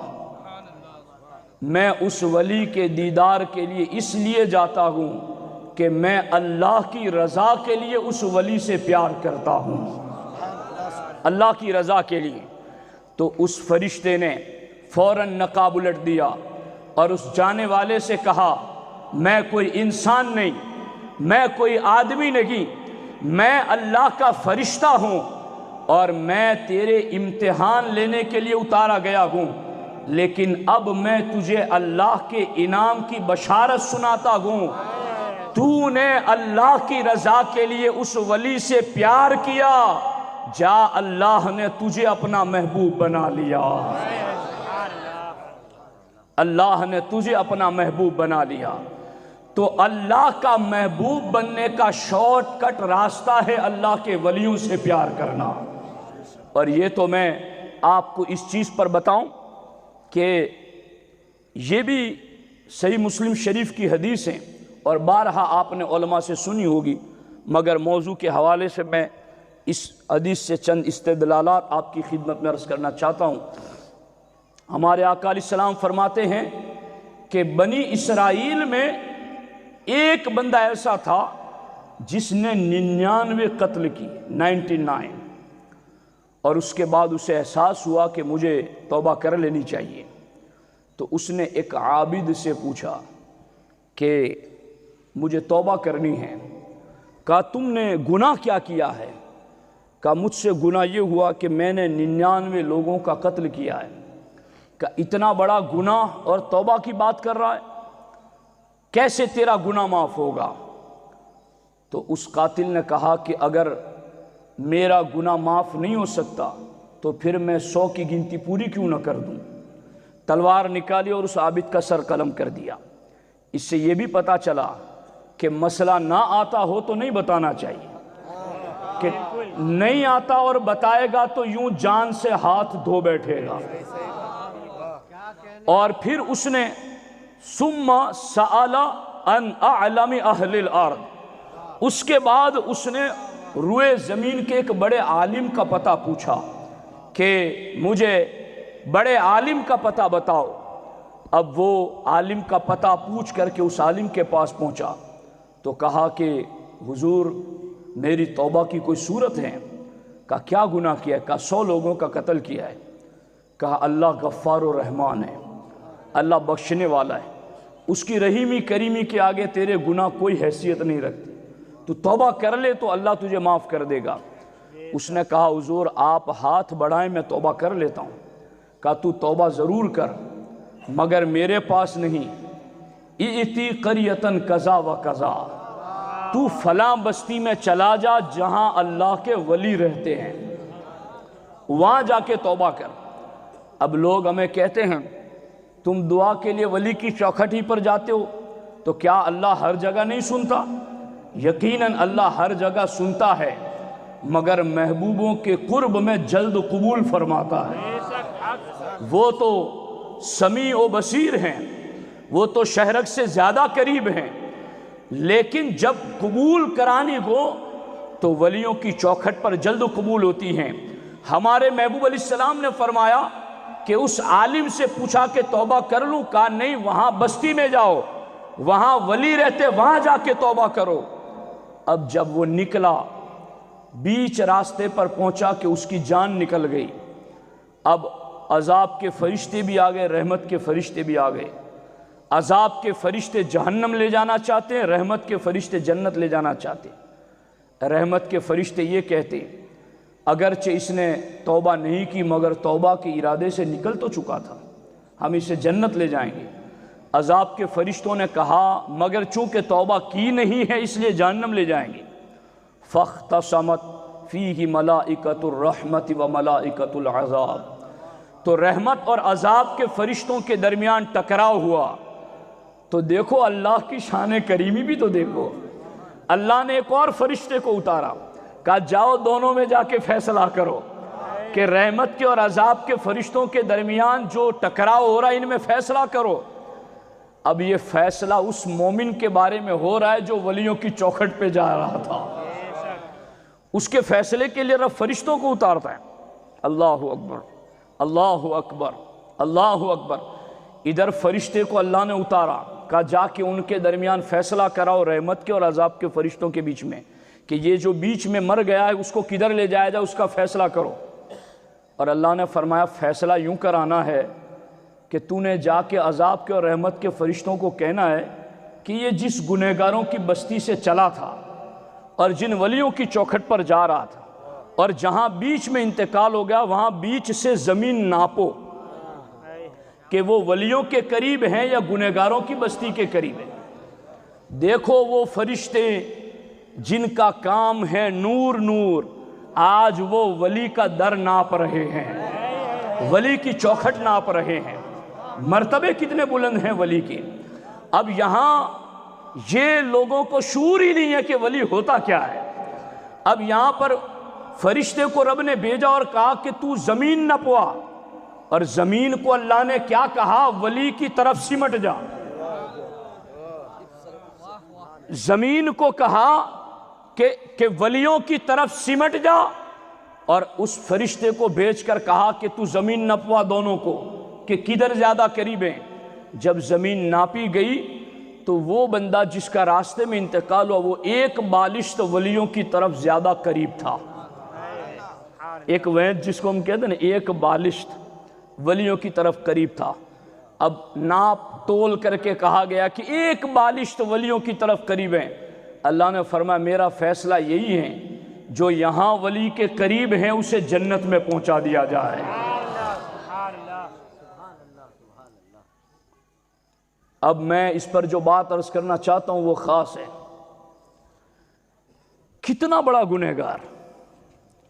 میں اس ولی کے دیدار کے لیے اس لیے جاتا ہوں کہ میں اللہ کی رضا کے لیے اس ولی سے پیار کرتا ہوں، اللہ کی رضا کے لیے۔ تو اس فرشتے نے فوراً نقاب الٹ دیا اور اس جانے والے سے کہا میں کوئی انسان نہیں، میں کوئی آدمی نہیں، میں اللہ کا فرشتہ ہوں اور میں تیرے امتحان لینے کے لیے اتارا گیا ہوں، لیکن اب میں تجھے اللہ کے انعام کی بشارت سناتا ہوں۔ تو نے اللہ کی رضا کے لیے اس ولی سے پیار کیا، جا اللہ نے تجھے اپنا محبوب بنا لیا، اللہ نے تجھے اپنا محبوب بنا لیا۔ تو اللہ کا محبوب بننے کا شارٹ کٹ راستہ ہے اللہ کے ولیوں سے پیار کرنا۔ اور یہ تو میں آپ کو اس چیز پر بتاؤں کہ یہ بھی صحیح مسلم شریف کی حدیث ہیں اور بارہا آپ نے علماء سے سنی ہوگی، مگر موضوع کے حوالے سے میں اس حدیث سے چند استدلالات آپ کی خدمت میں عرض کرنا چاہتا ہوں۔ ہمارے آقا علیہ السلام فرماتے ہیں کہ بنی اسرائیل میں ایک بندہ ایسا تھا جس نے 99 قتل کی، 99، اور اس کے بعد اسے احساس ہوا کہ مجھے توبہ کر لینی چاہیے۔ تو اس نے ایک عابد سے پوچھا کہ مجھے توبہ کرنی ہے۔ کہا تم نے گناہ کیا کیا ہے؟ کہا مجھ سے گناہ یہ ہوا کہ میں نے 99 لوگوں کا قتل کیا ہے۔ کہ اتنا بڑا گناہ اور توبہ کی بات کر رہا ہے، کیسے تیرا گناہ معاف ہوگا؟ تو اس قاتل نے کہا کہ اگر میرا گناہ معاف نہیں ہو سکتا تو پھر میں 100 کی گنتی پوری کیوں نہ کر دوں۔ تلوار نکالی اور اس عابد کا سر قلم کر دیا۔ اس سے یہ بھی پتہ چلا کہ مسئلہ نہ آتا ہو تو نہیں بتانا چاہیے، کہ نہیں آتا اور بتائے گا تو یوں جان سے ہاتھ دھو بیٹھے گا۔ اور پھر اس نے ثم سأل عن اعلم اہل الارض، اس کے بعد اس نے روئے زمین کے ایک بڑے عالم کا پتہ پوچھا کہ مجھے بڑے عالم کا پتہ بتاؤ۔ اب وہ عالم کا پتہ پوچھ کر کے اس عالم کے پاس پہنچا تو کہا کہ حضور میری توبہ کی کوئی صورت ہے؟ کہا کیا گناہ کیا ہے؟ کہا 100 لوگوں کا قتل کیا ہے۔ کہا اللہ غفار و رحمان ہے، اللہ بخشنے والا ہے، اس کی رحیمی کریمی کے آگے تیرے گناہ کوئی حیثیت نہیں رکھتے، تو توبہ کر لے تو اللہ تجھے معاف کر دے گا۔ اس نے کہا حضور آپ ہاتھ بڑھائیں میں توبہ کر لیتا ہوں۔ کہا تو توبہ ضرور کر مگر میرے پاس نہیں، ائتی قریتن قضا و قضا، تو فلاں بستی میں چلا جا جہاں اللہ کے ولی رہتے ہیں، وہاں جا کے توبہ کر۔ اب لوگ ہمیں کہتے ہیں تم دعا کے لیے ولی کی چوکھٹ ہی پر جاتے ہو، تو کیا اللہ ہر جگہ نہیں سنتا؟ یقیناً اللہ ہر جگہ سنتا ہے مگر محبوبوں کے قرب میں جلد قبول فرماتا ہے۔ وہ تو سمیع و بصیر ہیں، وہ تو شہرک سے زیادہ قریب ہیں، لیکن جب قبول کرانی ہو تو ولیوں کی چوکھٹ پر جلد قبول ہوتی ہیں۔ ہمارے محبوب علیہ السلام نے فرمایا کہ اس عالم سے پوچھا کہ توبہ کر لوں؟ کہا نہیں، وہاں بستی میں جاؤ، وہاں ولی رہتے، وہاں جا کے توبہ کرو۔ اب جب وہ نکلا بیچ راستے پر پہنچا کہ اس کی جان نکل گئی۔ اب عذاب کے فرشتے بھی آ گئے، رحمت کے فرشتے بھی آ گئے۔ عذاب کے فرشتے جہنم لے جانا چاہتے ہیں، رحمت کے فرشتے جنت لے جانا چاہتے ہیں۔ رحمت کے فرشتے یہ کہتے ہیں اگرچہ اس نے توبہ نہیں کی مگر توبہ کے ارادے سے نکل تو چکا تھا، ہم اسے جنت لے جائیں گے۔ عذاب کے فرشتوں نے کہا مگر چونکہ توبہ کی نہیں ہے اس لیے جہنم لے جائیں گے۔ فاختصمت فیہ ملائکۃ الرحمت و ملائکۃ العذاب، تو رحمت اور عذاب کے فرشتوں کے درمیان ٹکراؤ ہوا۔ تو دیکھو اللہ کی شان کریمی بھی تو دیکھو، اللہ نے ایک اور فرشتے کو اتارا، کہا جاؤ دونوں میں جا کے فیصلہ کرو کہ رحمت کے اور عذاب کے فرشتوں کے درمیان جو ٹکراؤ ہو رہا ہے ان میں فیصلہ کرو۔ اب یہ فیصلہ اس مومن کے بارے میں ہو رہا ہے جو ولیوں کی چوکھٹ پہ جا رہا تھا، اس کے فیصلے کے لیے رب فرشتوں کو اتارتا ہے۔ اللہ اکبر، اللہ اکبر، اللہ اکبر۔ ادھر فرشتے کو اللہ نے اتارا، کہا جا کے ان کے درمیان فیصلہ کراؤ رحمت کے اور عذاب کے فرشتوں کے بیچ میں، کہ یہ جو بیچ میں مر گیا ہے اس کو کدھر لے جایا جائے، اس کا فیصلہ کرو۔ اور اللہ نے فرمایا فیصلہ یوں کرانا ہے کہ تو نے جا کے عذاب کے اور رحمت کے فرشتوں کو کہنا ہے کہ یہ جس گنہگاروں کی بستی سے چلا تھا اور جن ولیوں کی چوکھٹ پر جا رہا تھا اور جہاں بیچ میں انتقال ہو گیا وہاں بیچ سے زمین ناپو کہ وہ ولیوں کے قریب ہیں یا گنہگاروں کی بستی کے قریب ہیں۔ دیکھو وہ فرشتے جن کا کام ہے نور نور، آج وہ ولی کا در ناپ رہے ہیں، ولی کی چوکھٹ ناپ رہے ہیں۔ مرتبے کتنے بلند ہیں ولی کے۔ اب یہاں یہ لوگوں کو شعور ہی نہیں ہے کہ ولی ہوتا کیا ہے۔ اب یہاں پر فرشتے کو رب نے بھیجا اور کہا کہ تو زمین نپوا، اور زمین کو اللہ نے کیا کہا؟ ولی کی طرف سمٹ جا۔ زمین کو کہا کہ ولیوں کی طرف سمٹ جا، اور اس فرشتے کو بھیج کر کہا کہ تو زمین نپوا دونوں کو کہ کدھر زیادہ قریب ہیں۔ جب زمین ناپی گئی تو وہ بندہ جس کا راستے میں انتقال ہوا وہ ایک بالشت ولیوں کی طرف زیادہ قریب تھا۔ ایک وید جس کو ہم کہتے ہیں نا، ایک بالشت ولیوں کی طرف قریب تھا۔ اب ناپ تول کر کے کہا گیا کہ ایک بالشت ولیوں کی طرف قریب ہیں۔ اللہ نے فرمایا میرا فیصلہ یہی ہے جو یہاں ولی کے قریب ہیں اسے جنت میں پہنچا دیا جائے۔ اب میں اس پر جو بات عرض کرنا چاہتا ہوں وہ خاص ہے۔ کتنا بڑا گنہگار،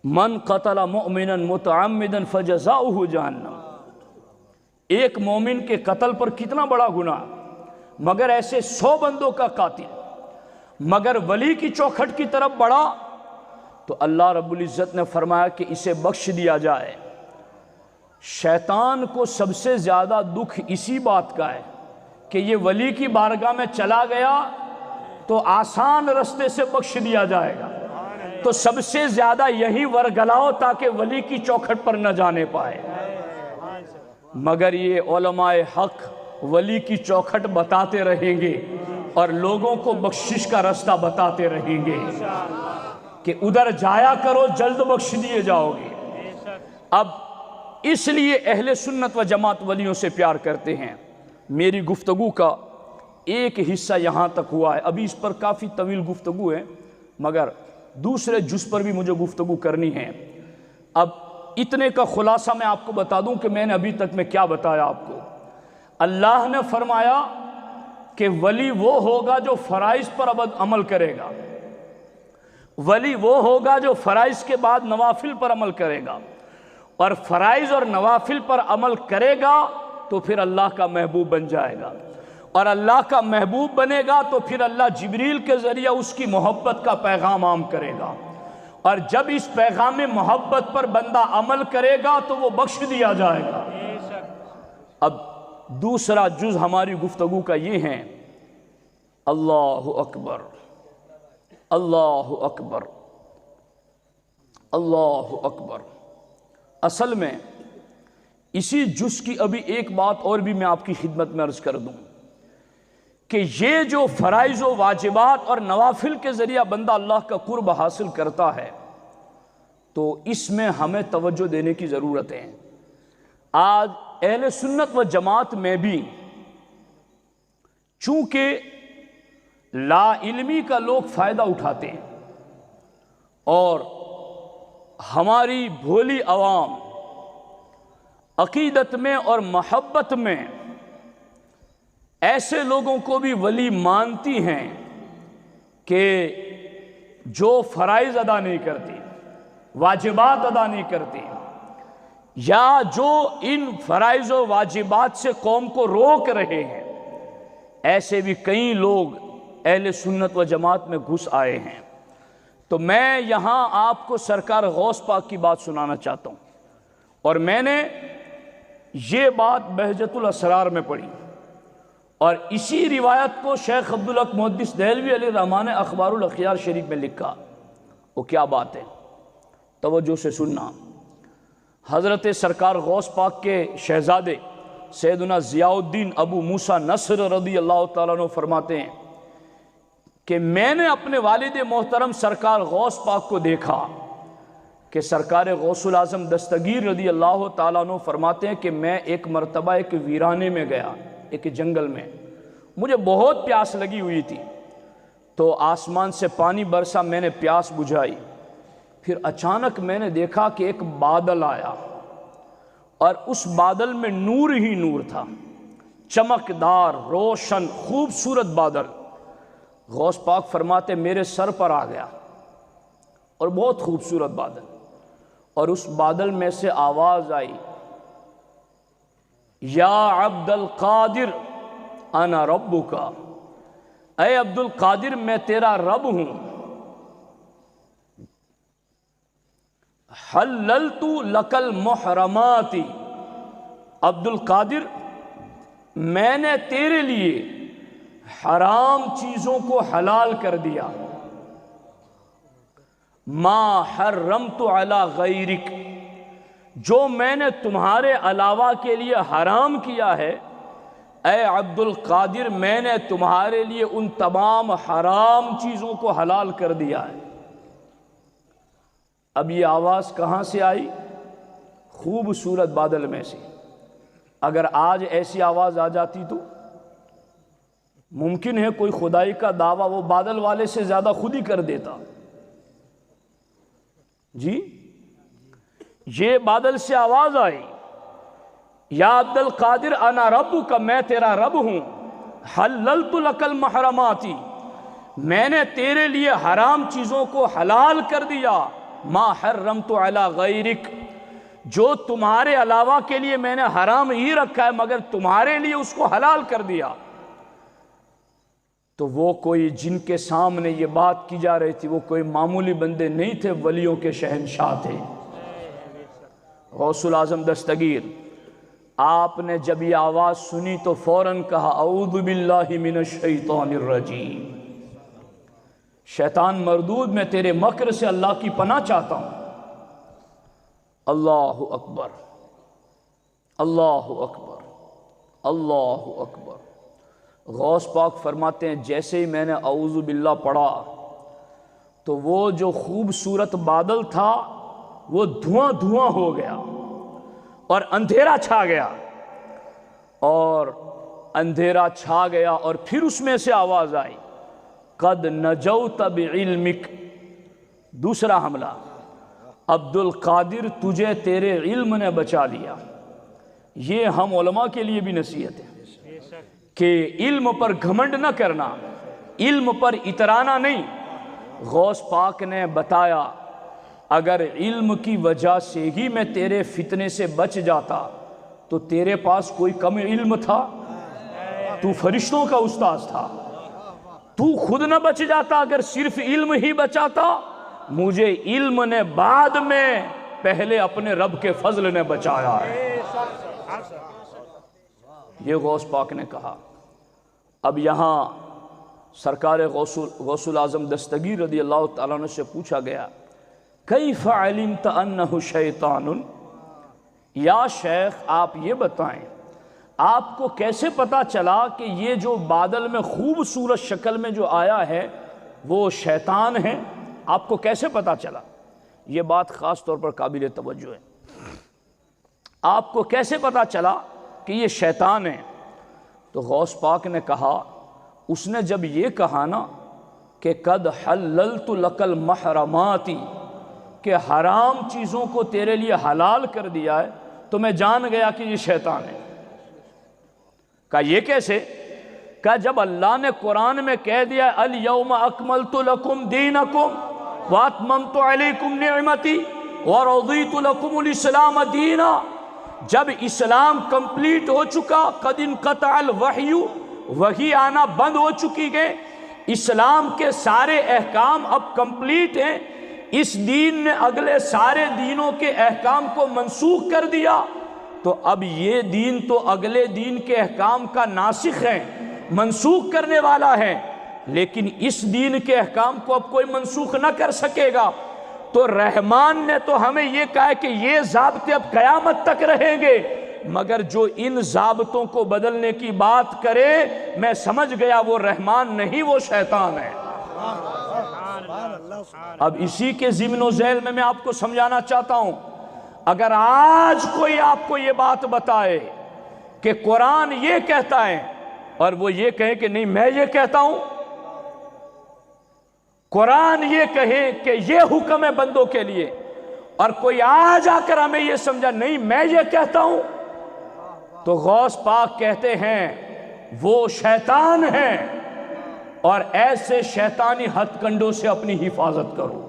من قتل مؤمنا متعمدا فجزاؤہ جہنم، ایک مومن کے قتل پر کتنا بڑا گناہ، مگر ایسے 100 بندوں کا قاتل مگر ولی کی چوکھٹ کی طرف بڑھا تو اللہ رب العزت نے فرمایا کہ اسے بخش دیا جائے۔ شیطان کو سب سے زیادہ دکھ اسی بات کا ہے کہ یہ ولی کی بارگاہ میں چلا گیا تو آسان رستے سے بخش دیا جائے گا، تو سب سے زیادہ یہی ورگلاؤ تاکہ ولی کی چوکھٹ پر نہ جانے پائے۔ مگر یہ علماء حق ولی کی چوکھٹ بتاتے رہیں گے اور لوگوں کو بخشش کا رستہ بتاتے رہیں گے کہ ادھر جایا کرو جلد بخش دیے جاؤ گے۔ اب اس لیے اہل سنت و جماعت ولیوں سے پیار کرتے ہیں۔ میری گفتگو کا ایک حصہ یہاں تک ہوا ہے، ابھی اس پر کافی طویل گفتگو ہے مگر دوسرے جز پر بھی مجھے گفتگو کرنی ہے۔ اب اتنے کا خلاصہ میں آپ کو بتا دوں کہ میں نے ابھی تک میں کیا بتایا آپ کو۔ اللہ نے فرمایا کہ ولی وہ ہوگا جو فرائض پر عمل کرے گا، ولی وہ ہوگا جو فرائض کے بعد نوافل پر عمل کرے گا، اور فرائض اور نوافل پر عمل کرے گا تو پھر اللہ کا محبوب بن جائے گا، اور اللہ کا محبوب بنے گا تو پھر اللہ جبریل کے ذریعہ اس کی محبت کا پیغام عام کرے گا، اور جب اس پیغام محبت پر بندہ عمل کرے گا تو وہ بخش دیا جائے گا۔ اب دوسرا جز ہماری گفتگو کا یہ ہے، اللہ اکبر اللہ اکبر اللہ اکبر۔ اصل میں اسی جز کی ابھی ایک بات اور بھی میں آپ کی خدمت میں عرض کر دوں کہ یہ جو فرائض و واجبات اور نوافل کے ذریعہ بندہ اللہ کا قرب حاصل کرتا ہے تو اس میں ہمیں توجہ دینے کی ضرورت ہے۔ آج اہل سنت و جماعت میں بھی چونکہ لا علمی کا لوگ فائدہ اٹھاتے ہیں اور ہماری بھولی عوام عقیدت میں اور محبت میں ایسے لوگوں کو بھی ولی مانتی ہیں کہ جو فرائض ادا نہیں کرتی، واجبات ادا نہیں کرتی، یا جو ان فرائض و واجبات سے قوم کو روک رہے ہیں، ایسے بھی کئی لوگ اہل سنت و جماعت میں گھس آئے ہیں۔ تو میں یہاں آپ کو سرکار غوث پاک کی بات سنانا چاہتا ہوں، اور میں نے یہ بات بہجت الاسرار میں پڑھی، اور اسی روایت کو شیخ عبدالحق محدث دہلوی علیہ الرحمٰن نے اخبار الاخیار شریف میں لکھا۔ وہ کیا بات ہے، توجہ سے سننا۔ حضرت سرکار غوث پاک کے شہزادے سیدنا ضیاء الدین ابو موسیٰ نصر رضی اللہ تعالیٰ عنہ فرماتے ہیں کہ میں نے اپنے والد محترم سرکار غوث پاک کو دیکھا کہ سرکار غوث العظم دستگیر رضی اللہ تعالیٰ عنہ فرماتے ہیں کہ میں ایک مرتبہ ایک ویرانے میں گیا، ایک جنگل میں، مجھے بہت پیاس لگی ہوئی تھی، تو آسمان سے پانی برسا، میں نے پیاس بجھائی، پھر اچانک میں نے دیکھا کہ ایک بادل آیا، اور اس بادل میں نور ہی نور تھا، چمکدار روشن خوبصورت بادل۔ غوث پاک فرماتے میرے سر پر آ گیا، اور بہت خوبصورت بادل، اور اس بادل میں سے آواز آئی، یا عبد القادر انا ربک، اے عبد القادر میں تیرا رب ہوں، حللت لک المحرمات، عبد القادر میں نے تیرے لیے حرام چیزوں کو حلال کر دیا، ما حرمت علی غیرک، جو میں نے تمہارے علاوہ کے لیے حرام کیا ہے، اے عبد القادر میں نے تمہارے لیے ان تمام حرام چیزوں کو حلال کر دیا ہے۔ اب یہ آواز کہاں سے آئی؟ خوبصورت بادل میں سے۔ اگر آج ایسی آواز آ جاتی تو ممکن ہے کوئی خدائی کا دعویٰ وہ بادل والے سے زیادہ خود ہی کر دیتا، جی یہ بادل سے آواز آئی، یا عبد القادر انا ربک، میں تیرا رب ہوں، حللت لک المحرماتی، میں نے تیرے لیے حرام چیزوں کو حلال کر دیا، ما حرمت علی غیرک، جو تمہارے علاوہ کے لیے میں نے حرام ہی رکھا ہے مگر تمہارے لیے اس کو حلال کر دیا۔ تو وہ کوئی جن کے سامنے یہ بات کی جا رہی تھی وہ کوئی معمولی بندے نہیں تھے، ولیوں کے شہنشاہ تھے، غوث الاعظم دستگیر۔ آپ نے جب یہ آواز سنی تو فوراً کہا اعوذ باللہ من الشیطان الرجیم، شیطان مردود، میں تیرے مکر سے اللہ کی پناہ چاہتا ہوں۔ اللہ اکبر، اللہ اکبر، اللہ اکبر۔ غوث پاک فرماتے ہیں جیسے ہی میں نے اعوذ باللہ پڑھا تو وہ جو خوبصورت بادل تھا وہ دھواں دھواں ہو گیا اور اندھیرا چھا گیا، اور اندھیرا چھا گیا، اور پھر اس میں سے آواز آئی قد نجوت بعلمک، دوسرا حملہ، عبد القادر تجھے تیرے علم نے بچا لیا۔ یہ ہم علماء کے لیے بھی نصیحت ہے کہ علم پر گھمنڈ نہ کرنا، علم پر اترانا نہیں۔ غوث پاک نے بتایا اگر علم کی وجہ سے ہی میں تیرے فتنے سے بچ جاتا تو تیرے پاس کوئی کم علم تھا؟ تو فرشتوں کا استاذ تھا، تو خود نہ بچ جاتا اگر صرف علم ہی بچاتا؟ مجھے علم نے بعد میں، پہلے اپنے رب کے فضل نے بچایا ہے۔ یہ غوث پاک نے کہا۔ اب یہاں سرکار غوث الاعظم دستگیر رضی اللہ تعالیٰ عنہ سے پوچھا گیا کیف علمت انہ شیطان، یا شیخ آپ یہ بتائیں آپ کو کیسے پتا چلا کہ یہ جو بادل میں خوبصورت شکل میں جو آیا ہے وہ شیطان ہے، آپ کو کیسے پتا چلا؟ یہ بات خاص طور پر قابل توجہ ہے۔ آپ کو کیسے پتا چلا کہ یہ شیطان ہے؟ تو غوث پاک نے کہا، اس نے جب یہ کہا نا کہ قد حللت لک المحرماتی، کہ حرام چیزوں کو تیرے لیے حلال کر دیا ہے، تو میں جان گیا کہ یہ شیطان ہے۔ کہا یہ کیسے؟ کہا جب اللہ نے قرآن میں کہہ دیا الیوم اکملت لکم دینکم واتممت علیکم نعمتی ورضیت لکم الاسلام دینا، جب اسلام کمپلیٹ ہو چکا، قد انقطع الوحی، وحی آنا بند ہو چکی گئے، اسلام کے سارے احکام اب کمپلیٹ ہیں، اس دین نے اگلے سارے دینوں کے احکام کو منسوخ کر دیا، تو اب یہ دین تو اگلے دین کے احکام کا ناسخ ہے، منسوخ کرنے والا ہے، لیکن اس دین کے احکام کو اب کوئی منسوخ نہ کر سکے گا۔ تو رحمان نے تو ہمیں یہ کہا کہ یہ ضابطے اب قیامت تک رہیں گے، مگر جو ان ضابطوں کو بدلنے کی بات کرے میں سمجھ گیا وہ رحمان نہیں، وہ شیطان ہے۔ اب اسی کے ضمن و ذیل میں آپ کو سمجھانا چاہتا ہوں، اگر آج کوئی آپ کو یہ بات بتائے کہ قرآن یہ کہتا ہے اور وہ یہ کہے کہ نہیں میں یہ کہتا ہوں، قرآن یہ کہے کہ یہ حکم ہے بندوں کے لیے، اور کوئی آج آ کر ہمیں یہ سمجھا نہیں میں یہ کہتا ہوں، تو غوث پاک کہتے ہیں وہ شیطان ہے، اور ایسے شیطانی ہتھ کنڈوں سے اپنی حفاظت کرو۔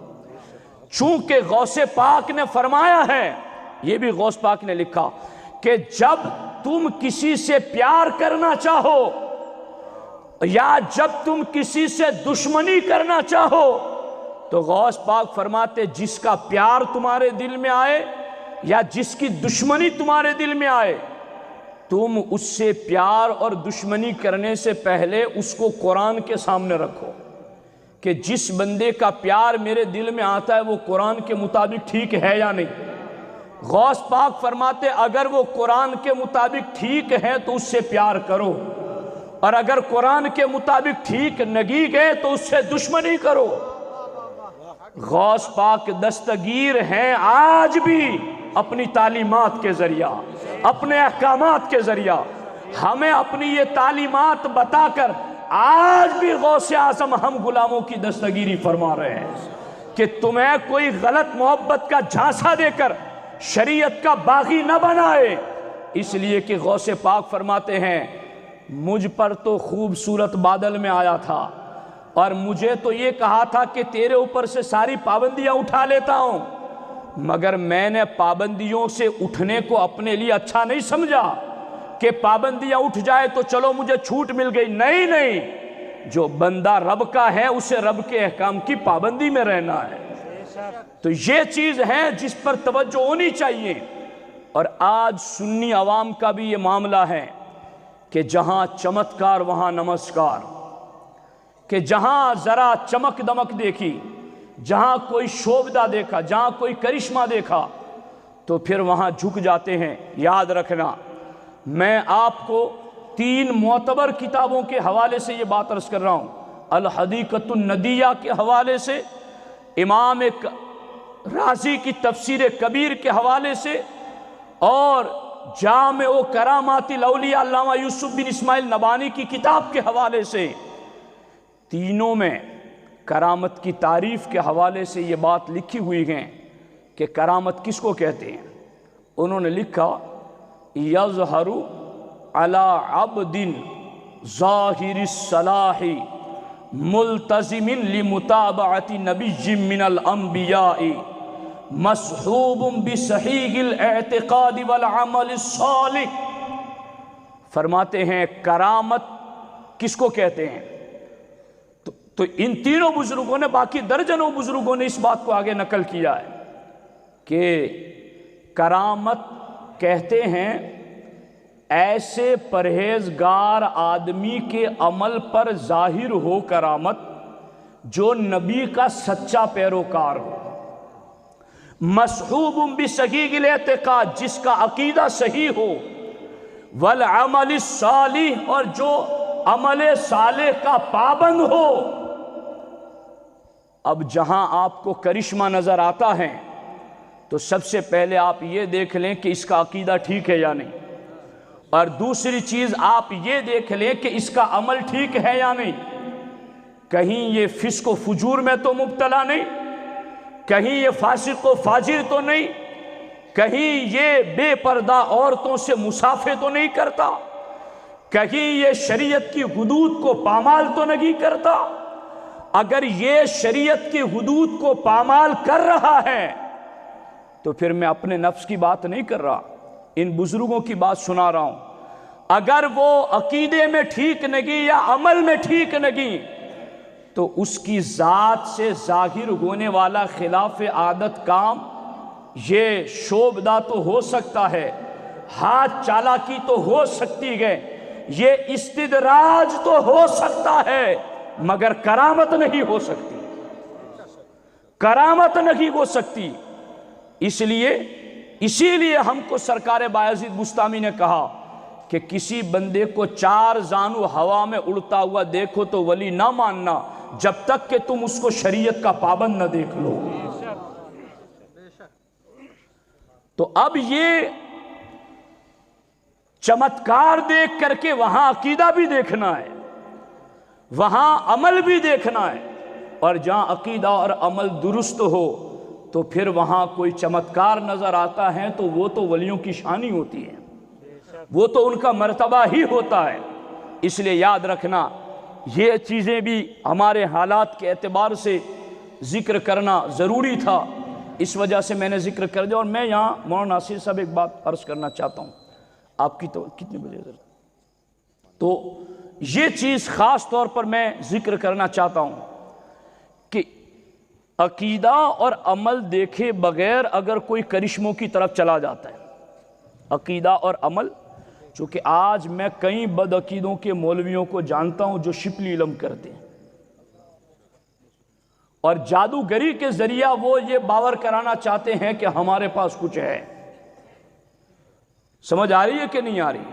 چونکہ غوث پاک نے فرمایا ہے، یہ بھی غوث پاک نے لکھا کہ جب تم کسی سے پیار کرنا چاہو یا جب تم کسی سے دشمنی کرنا چاہو تو غوث پاک فرماتے جس کا پیار تمہارے دل میں آئے یا جس کی دشمنی تمہارے دل میں آئے، تم اس سے پیار اور دشمنی کرنے سے پہلے اس کو قرآن کے سامنے رکھو کہ جس بندے کا پیار میرے دل میں آتا ہے وہ قرآن کے مطابق ٹھیک ہے یا نہیں۔ غوث پاک فرماتے اگر وہ قرآن کے مطابق ٹھیک ہے تو اس سے پیار کرو، اور اگر قرآن کے مطابق ٹھیک نہیں گئے تو اس سے دشمنی کرو۔ غوث پاک دستگیر ہیں آج بھی اپنی تعلیمات کے ذریعہ، اپنے احکامات کے ذریعہ ہمیں اپنی یہ تعلیمات بتا کر آج بھی غوث اعظم ہم غلاموں کی دستگیری فرما رہے ہیں کہ تمہیں کوئی غلط محبت کا جھانسا دے کر شریعت کا باغی نہ بنائے، اس لیے کہ غوث پاک فرماتے ہیں مجھ پر تو خوبصورت بادل میں آیا تھا اور مجھے تو یہ کہا تھا کہ تیرے اوپر سے ساری پابندیاں اٹھا لیتا ہوں، مگر میں نے پابندیوں سے اٹھنے کو اپنے لیے اچھا نہیں سمجھا کہ پابندیاں اٹھ جائے تو چلو مجھے چھوٹ مل گئی، نہیں، جو بندہ رب کا ہے اسے رب کے احکام کی پابندی میں رہنا ہے۔ تو یہ چیز ہے جس پر توجہ ہونی چاہیے۔ اور آج سنی عوام کا بھی یہ معاملہ ہے کہ جہاں چمتکار وہاں نمسکار، کہ جہاں ذرا چمک دمک دیکھی، جہاں کوئی شوبدہ دیکھا، جہاں کوئی کرشمہ دیکھا تو پھر وہاں جھک جاتے ہیں۔ یاد رکھنا، میں آپ کو 3 معتبر کتابوں کے حوالے سے یہ بات عرض کر رہا ہوں، الحدیقۃ الندیہ کے حوالے سے، امام رازی کی تفسیر کبیر کے حوالے سے، اور جامع و کرامات الاولیاء علامہ یوسف بن اسماعیل نبانی کی کتاب کے حوالے سے، تینوں میں کرامت کی تعریف کے حوالے سے یہ بات لکھی ہوئی ہے کہ کرامت کس کو کہتے ہیں۔ انہوں نے لکھا یظہر علی عبد ظاہر الصلاح ملتزم لمتابعت نبی من الانبیاء مصحوب بصحیح الاعتقاد والعمل الصالح۔ فرماتے ہیں کرامت کس کو کہتے ہیں، تو ان تینوں بزرگوں نے، باقی درجنوں بزرگوں نے اس بات کو آگے نقل کیا ہے کہ کرامت کہتے ہیں ایسے پرہیزگار آدمی کے عمل پر ظاہر ہو کرامت جو نبی کا سچا پیروکار ہو، مصحوب بصحیح الاعتقاد جس کا عقیدہ صحیح ہو، والعمل الصالح اور جو عمل صالح کا پابند ہو۔ اب جہاں آپ کو کرشمہ نظر آتا ہے تو سب سے پہلے آپ یہ دیکھ لیں کہ اس کا عقیدہ ٹھیک ہے یا نہیں، اور دوسری چیز آپ یہ دیکھ لیں کہ اس کا عمل ٹھیک ہے یا نہیں، کہیں یہ فسق و فجور میں تو مبتلا نہیں، کہیں یہ فاسق و فاجر تو نہیں، کہیں یہ بے پردہ عورتوں سے مسافے تو نہیں کرتا، کہیں یہ شریعت کی حدود کو پامال تو نہیں کرتا۔ اگر یہ شریعت کی حدود کو پامال کر رہا ہے تو پھر میں اپنے نفس کی بات نہیں کر رہا، ان بزرگوں کی بات سنا رہا ہوں۔ اگر وہ عقیدے میں ٹھیک نہیں یا عمل میں ٹھیک نہیں تو اس کی ذات سے ظاہر ہونے والا خلاف عادت کام یہ شوبدہ تو ہو سکتا ہے، ہاتھ چالاکی تو ہو سکتی ہے، یہ استدراج تو ہو سکتا ہے، مگر کرامت نہیں ہو سکتی، کرامت نہیں ہو سکتی۔ اسی لیے ہم کو سرکار بایزید بستامی نے کہا کہ کسی بندے کو 4 زانو ہوا میں اڑتا ہوا دیکھو تو ولی نہ ماننا جب تک کہ تم اس کو شریعت کا پابند نہ دیکھ لو۔ تو اب یہ چمتکار دیکھ کر کے وہاں عقیدہ بھی دیکھنا ہے، وہاں عمل بھی دیکھنا ہے، اور جہاں عقیدہ اور عمل درست ہو تو پھر وہاں کوئی چمتکار نظر آتا ہے تو وہ تو ولیوں کی شانی ہوتی ہے، وہ تو ان کا مرتبہ ہی ہوتا ہے۔ اس لیے یاد رکھنا یہ چیزیں بھی ہمارے حالات کے اعتبار سے ذکر کرنا ضروری تھا، اس وجہ سے میں نے ذکر کر دیا۔ اور میں یہاں مولانا ناصر صاحب ایک بات عرض کرنا چاہتا ہوں، آپ کی تو کتنے بجے ضرورت، تو یہ چیز خاص طور پر میں ذکر کرنا چاہتا ہوں کہ عقیدہ اور عمل دیکھے بغیر اگر کوئی کرشموں کی طرف چلا جاتا ہے، عقیدہ اور عمل، چونکہ آج میں کئی بد عقیدوں کے مولویوں کو جانتا ہوں جو شپلی علم کرتے ہیں، اور جادوگری کے ذریعہ وہ یہ باور کرانا چاہتے ہیں کہ ہمارے پاس کچھ ہے۔ سمجھ آ رہی ہے کہ نہیں آ رہی؟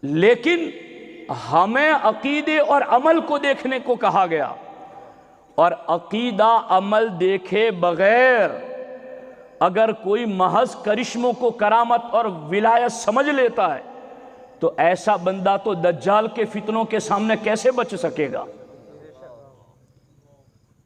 لیکن ہمیں عقیدے اور عمل کو دیکھنے کو کہا گیا، اور عقیدہ عمل دیکھے بغیر اگر کوئی محض کرشموں کو کرامت اور ولایت سمجھ لیتا ہے تو ایسا بندہ تو دجال کے فتنوں کے سامنے کیسے بچ سکے گا؟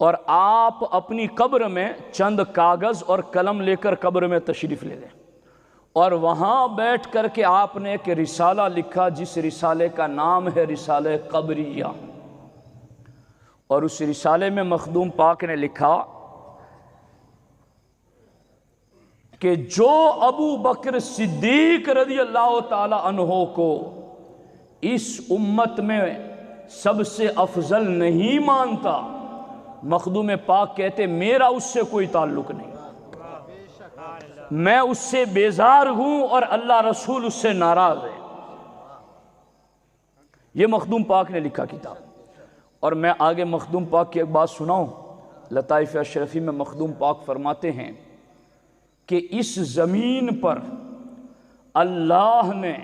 اور آپ اپنی قبر میں چند کاغذ اور قلم لے کر قبر میں تشریف لے لیں، اور وہاں بیٹھ کر کے آپ نے ایک رسالہ لکھا جس رسالے کا نام ہے رسالہ قبریہ، اور اس رسالے میں مخدوم پاک نے لکھا کہ جو ابو بکر صدیق رضی اللہ تعالی عنہ کو اس امت میں سب سے افضل نہیں مانتا، مخدوم پاک کہتے میرا اس سے کوئی تعلق نہیں، میں اس سے بیزار ہوں اور اللہ رسول اس سے ناراض ہے۔ یہ مخدوم پاک نے لکھا کتاب، اور میں آگے مخدوم پاک کی ایک بات سناؤں۔ لطائف اشرفی میں مخدوم پاک فرماتے ہیں کہ اس زمین پر اللہ نے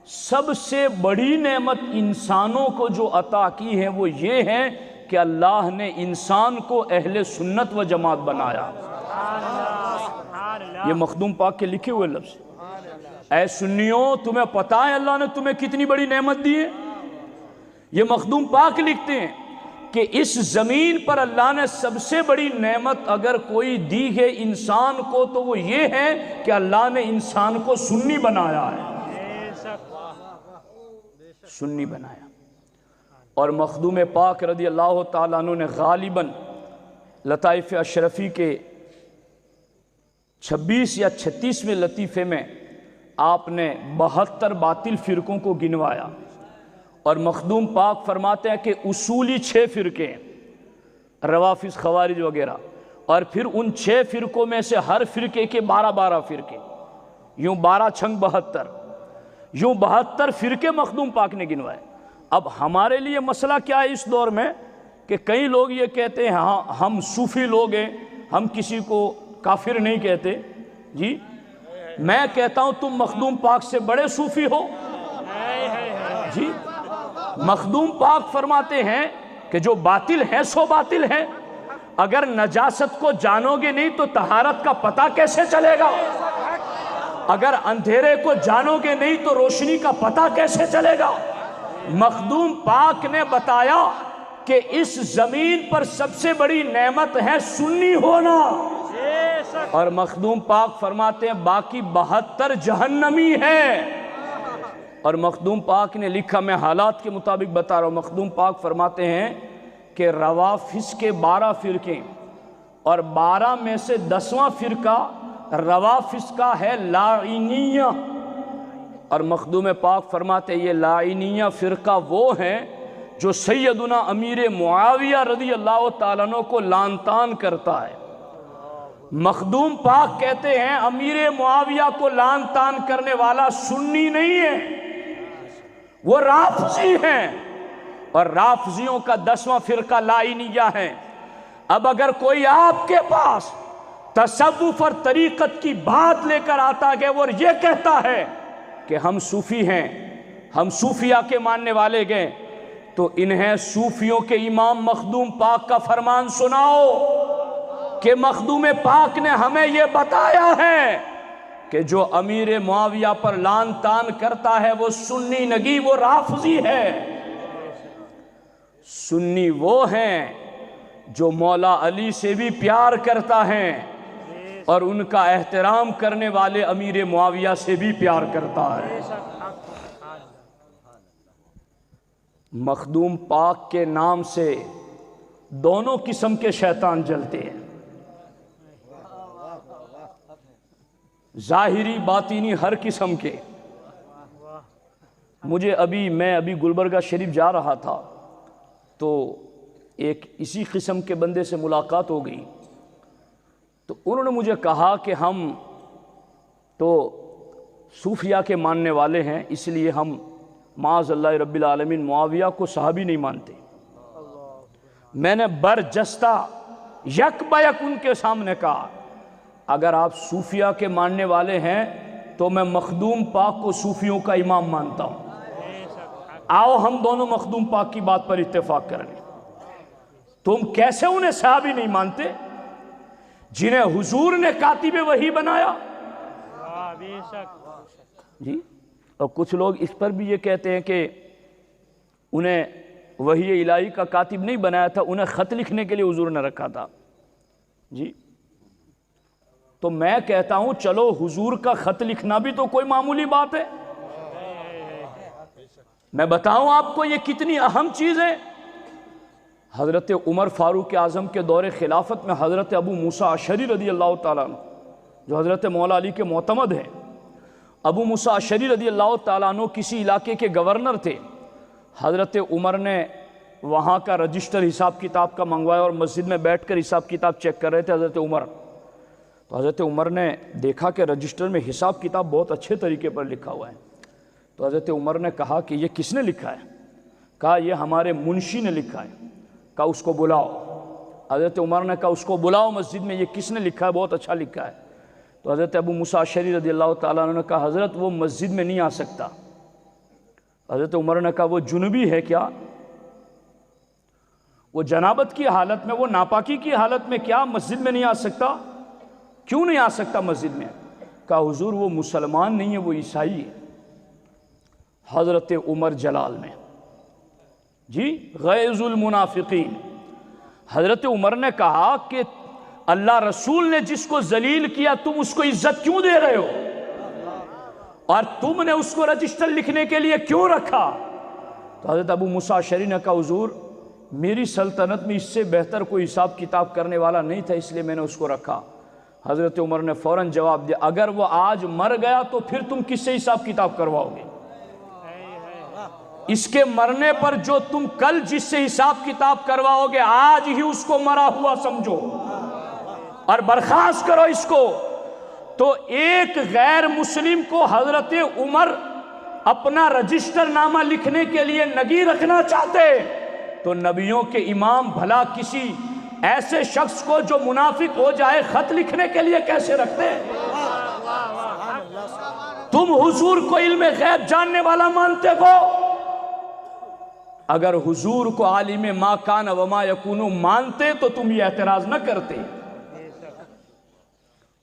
سب سے بڑی نعمت انسانوں کو جو عطا کی ہے وہ یہ ہے کہ اللہ نے انسان کو اہل سنت و جماعت بنایا۔ یہ مخدوم پاک کے لکھے ہوئے لفظ۔ اے سنیوں، تمہیں پتہ ہے اللہ نے تمہیں کتنی بڑی نعمت دی ہے؟ یہ مخدوم پاک لکھتے ہیں کہ اس زمین پر اللہ نے سب سے بڑی نعمت اگر کوئی دی ہے انسان کو تو وہ یہ ہے کہ اللہ نے انسان کو سنی بنایا ہے، سنی بنایا۔ اور مخدوم پاک رضی اللہ تعالیٰ عنہ نے غالباً لطائف اشرفی کے 26 یا 36ویں لطیفے میں آپ نے 72 باطل فرقوں کو گنوایا، اور مخدوم پاک فرماتے ہیں کہ اصولی 6 فرقے ہیں، روافض، خوارج وغیرہ، اور پھر ان 6 فرقوں میں سے ہر فرقے کے 12 فرقے، یوں 12 چھنگ 72، یوں 72 فرقے مخدوم پاک نے گنوائے۔ اب ہمارے لیے مسئلہ کیا ہے اس دور میں کہ کئی لوگ یہ کہتے ہیں ہاں ہم صوفی لوگ ہیں، ہم کسی کو کافر نہیں کہتے۔ جی میں کہتا ہوں تم مخدوم پاک سے بڑے صوفی ہو۔ جی مخدوم پاک فرماتے ہیں کہ جو باطل ہے سو باطل ہے، اگر نجاست کو جانو گے نہیں تو طہارت کا پتہ کیسے چلے گا؟ اگر اندھیرے کو جانو گے نہیں تو روشنی کا پتہ کیسے چلے گا؟ مخدوم پاک نے بتایا کہ اس زمین پر سب سے بڑی نعمت ہے سنی ہونا، اور مخدوم پاک فرماتے ہیں باقی 72 جہنمی ہے۔ اور مخدوم پاک نے لکھا، میں حالات کے مطابق بتا رہا ہوں، مخدوم پاک فرماتے ہیں کہ روافض کے 12 فرقے، اور 12 میں سے 10واں فرقہ روافض کا ہے لاعنیہ، اور مخدوم پاک فرماتے ہیں یہ لاعنیہ فرقہ وہ ہیں جو سیدنا امیر معاویہ رضی اللہ تعالیٰ عنہ کو لعن طعن کرتا ہے۔ مخدوم پاک کہتے ہیں امیر معاویہ کو لعن طعن کرنے والا سنی نہیں ہے، وہ رافضی ہیں، اور رافضیوں کا 10واں فرقہ لاعنیہ ہے۔ اب اگر کوئی آپ کے پاس تصوف اور طریقت کی بات لے کر آتا ہے اور یہ کہتا ہے کہ ہم صوفی ہیں، ہم صوفیہ کے ماننے والے گئے، تو انہیں صوفیوں کے امام مخدوم پاک کا فرمان سناؤ کہ مخدوم پاک نے ہمیں یہ بتایا ہے کہ جو امیر معاویہ پر لعن طعن کرتا ہے وہ سنی نگی، وہ رافضی ہے۔ سنی وہ ہیں جو مولا علی سے بھی پیار کرتا ہے اور ان کا احترام کرنے والے امیر معاویہ سے بھی پیار کرتا ہے۔ مخدوم پاک کے نام سے دونوں قسم کے شیطان جلتے ہیں، ظاہری باطینی ہر قسم کے۔ میں ابھی گلبرگہ شریف جا رہا تھا تو ایک اسی قسم کے بندے سے ملاقات ہو گئی، تو انہوں نے مجھے کہا کہ ہم تو صوفیہ کے ماننے والے ہیں، اس لیے ہم معاذ اللہ رب العالمین معاویہ کو صحابی نہیں مانتے۔ میں نے برجستہ یک بیک ان کے سامنے کہا اگر آپ صوفیہ کے ماننے والے ہیں تو میں مخدوم پاک کو صوفیوں کا امام مانتا ہوں، آؤ ہم دونوں مخدوم پاک کی بات پر اتفاق کر لیں۔ تم کیسے انہیں صحابی نہیں مانتے جنہیں حضور نے کاتب وحی بنایا؟ جی اور کچھ لوگ اس پر بھی یہ کہتے ہیں کہ انہیں وحی الہی کا کاتب نہیں بنایا تھا، انہیں خط لکھنے کے لیے حضور نے رکھا تھا جی۔ تو میں کہتا ہوں چلو حضور کا خط لکھنا بھی تو کوئی معمولی بات ہے۔ میں بتاؤں آپ کو یہ کتنی اہم چیز ہے۔ حضرت عمر فاروق اعظم کے دور خلافت میں حضرت ابو موسیٰ اشعری رضی اللہ تعالیٰ عنہ، جو حضرت مولا علی کے معتمد ہیں، ابو موسیٰ اشعری رضی اللہ تعالیٰ عنہ کسی علاقے کے گورنر تھے۔ حضرت عمر نے وہاں کا رجسٹر حساب کتاب کا منگوایا اور مسجد میں بیٹھ کر حساب کتاب چیک کر رہے تھے حضرت عمر۔ تو حضرت عمر نے دیکھا کہ رجسٹر میں حساب کتاب بہت اچھے طریقے پر لکھا ہوا ہے۔ تو حضرت عمر نے کہا کہ یہ کس نے لکھا ہے؟ کہا یہ ہمارے منشی نے لکھا ہے۔ کہا اس کو بلاؤ۔ حضرت عمر نے کہا اس کو بلاؤ مسجد میں، یہ کس نے لکھا ہے؟ بہت اچھا لکھا ہے۔ تو حضرت ابو موسیٰ اشعری رضی اللہ تعالیٰ عنہ نے کہا حضرت وہ مسجد میں نہیں آ سکتا۔ حضرت عمر نے کہا وہ جنوبی ہے کیا؟ وہ جنابت کی حالت میں، وہ ناپاکی کی حالت میں کیا مسجد میں نہیں آ سکتا؟ کیوں نہیں آ سکتا مسجد میں؟ کہا حضور وہ مسلمان نہیں ہے، وہ عیسائی ہے۔ حضرت عمر جلال میں جی غیظ المنافقین، حضرت عمر نے کہا کہ اللہ رسول نے جس کو ذلیل کیا تم اس کو عزت کیوں دے رہے ہو، اور تم نے اس کو رجسٹر لکھنے کے لیے کیوں رکھا؟ تو حضرت ابو موسیٰ اشعری نے کہا حضور میری سلطنت میں اس سے بہتر کوئی حساب کتاب کرنے والا نہیں تھا، اس لیے میں نے اس کو رکھا۔ حضرت عمر نے فوراً جواب دیا اگر وہ آج مر گیا تو پھر تم کس سے حساب کتاب کرواؤ گے؟ اس کے مرنے پر جو تم کل جس سے حساب کتاب کرواؤ گے آج ہی اس کو مرا ہوا سمجھو اور برخاست کرو اس کو۔ تو ایک غیر مسلم کو حضرت عمر اپنا رجسٹر نامہ لکھنے کے لیے نگی رکھنا چاہتے تو نبیوں کے امام بھلا کسی ایسے شخص کو جو منافق ہو جائے خط لکھنے کے لیے کیسے رکھتے؟ تم حضور کو علم غیب جاننے والا مانتے ہو، اگر حضور کو عالم ما کان وما یکون مانتے تو تم یہ اعتراض نہ کرتے۔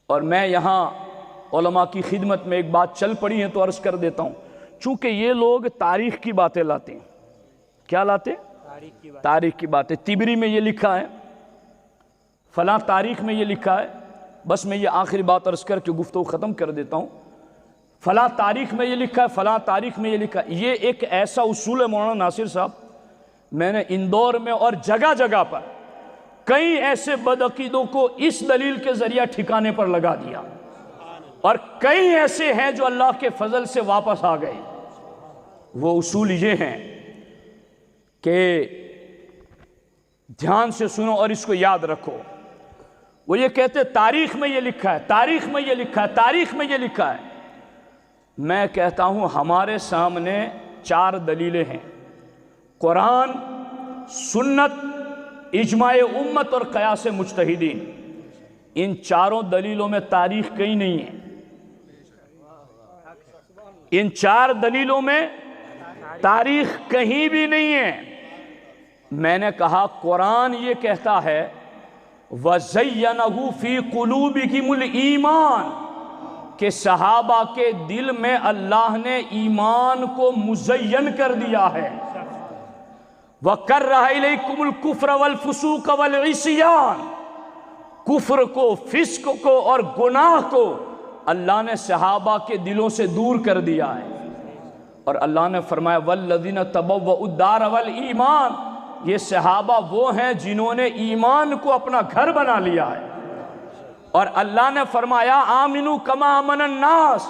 اور میں یہاں علماء کی خدمت میں ایک بات چل پڑی ہے تو عرض کر دیتا ہوں، چونکہ یہ لوگ تاریخ کی باتیں لاتے ہیں۔ کیا لاتے ہیں؟ تاریخ کی باتیں۔ تبری میں یہ لکھا ہے، فلاں تاریخ میں یہ لکھا ہے، بس میں یہ آخری بات عرض کر کے گفتگو ختم کر دیتا ہوں، فلاں تاریخ میں یہ لکھا ہے، فلاں تاریخ میں یہ لکھا ہے۔ یہ ایک ایسا اصول ہے مولانا ناصر صاحب، میں نے اندور میں اور جگہ جگہ پر کئی ایسے بدعقیدوں کو اس دلیل کے ذریعہ ٹھکانے پر لگا دیا، اور کئی ایسے ہیں جو اللہ کے فضل سے واپس آ گئے۔ وہ اصول یہ ہیں کہ دھیان سے سنو اور اس کو یاد رکھو۔ وہ یہ کہتے تاریخ میں یہ لکھا ہے، تاریخ میں یہ لکھا ہے، تاریخ میں یہ لکھا ہے۔ میں کہتا ہوں ہمارے سامنے 4 دلیلیں ہیں، قرآن، سنت، اجماع امت اور قیاس مجتہدین۔ ان 4 دلیلوں میں تاریخ کہیں نہیں ہے، ان 4 دلیلوں میں تاریخ کہیں بھی نہیں ہے۔ میں نے کہا قرآن یہ کہتا ہے وَزَيَّنَهُ فِي قُلُوبِكُمُ الْإِيمَانِ کہ صحابہ کے دل میں اللہ نے ایمان کو مزین کر دیا ہے۔ وَكَرَّهَ إِلَيْكُمُ الْكُفْرَ وَالْفُسُوقَ وَالْعِصْيَانَ کفر کو، فسق کو اور گناہ کو اللہ نے صحابہ کے دلوں سے دور کر دیا ہے۔ اور اللہ نے فرمایا وَالَّذِينَ تَبَوَّءُوا الدَّارَ وَالْإِيمَانَ یہ صحابہ وہ ہیں جنہوں نے ایمان کو اپنا گھر بنا لیا ہے۔ اور اللہ نے فرمایا آمنوا کما آمن الناس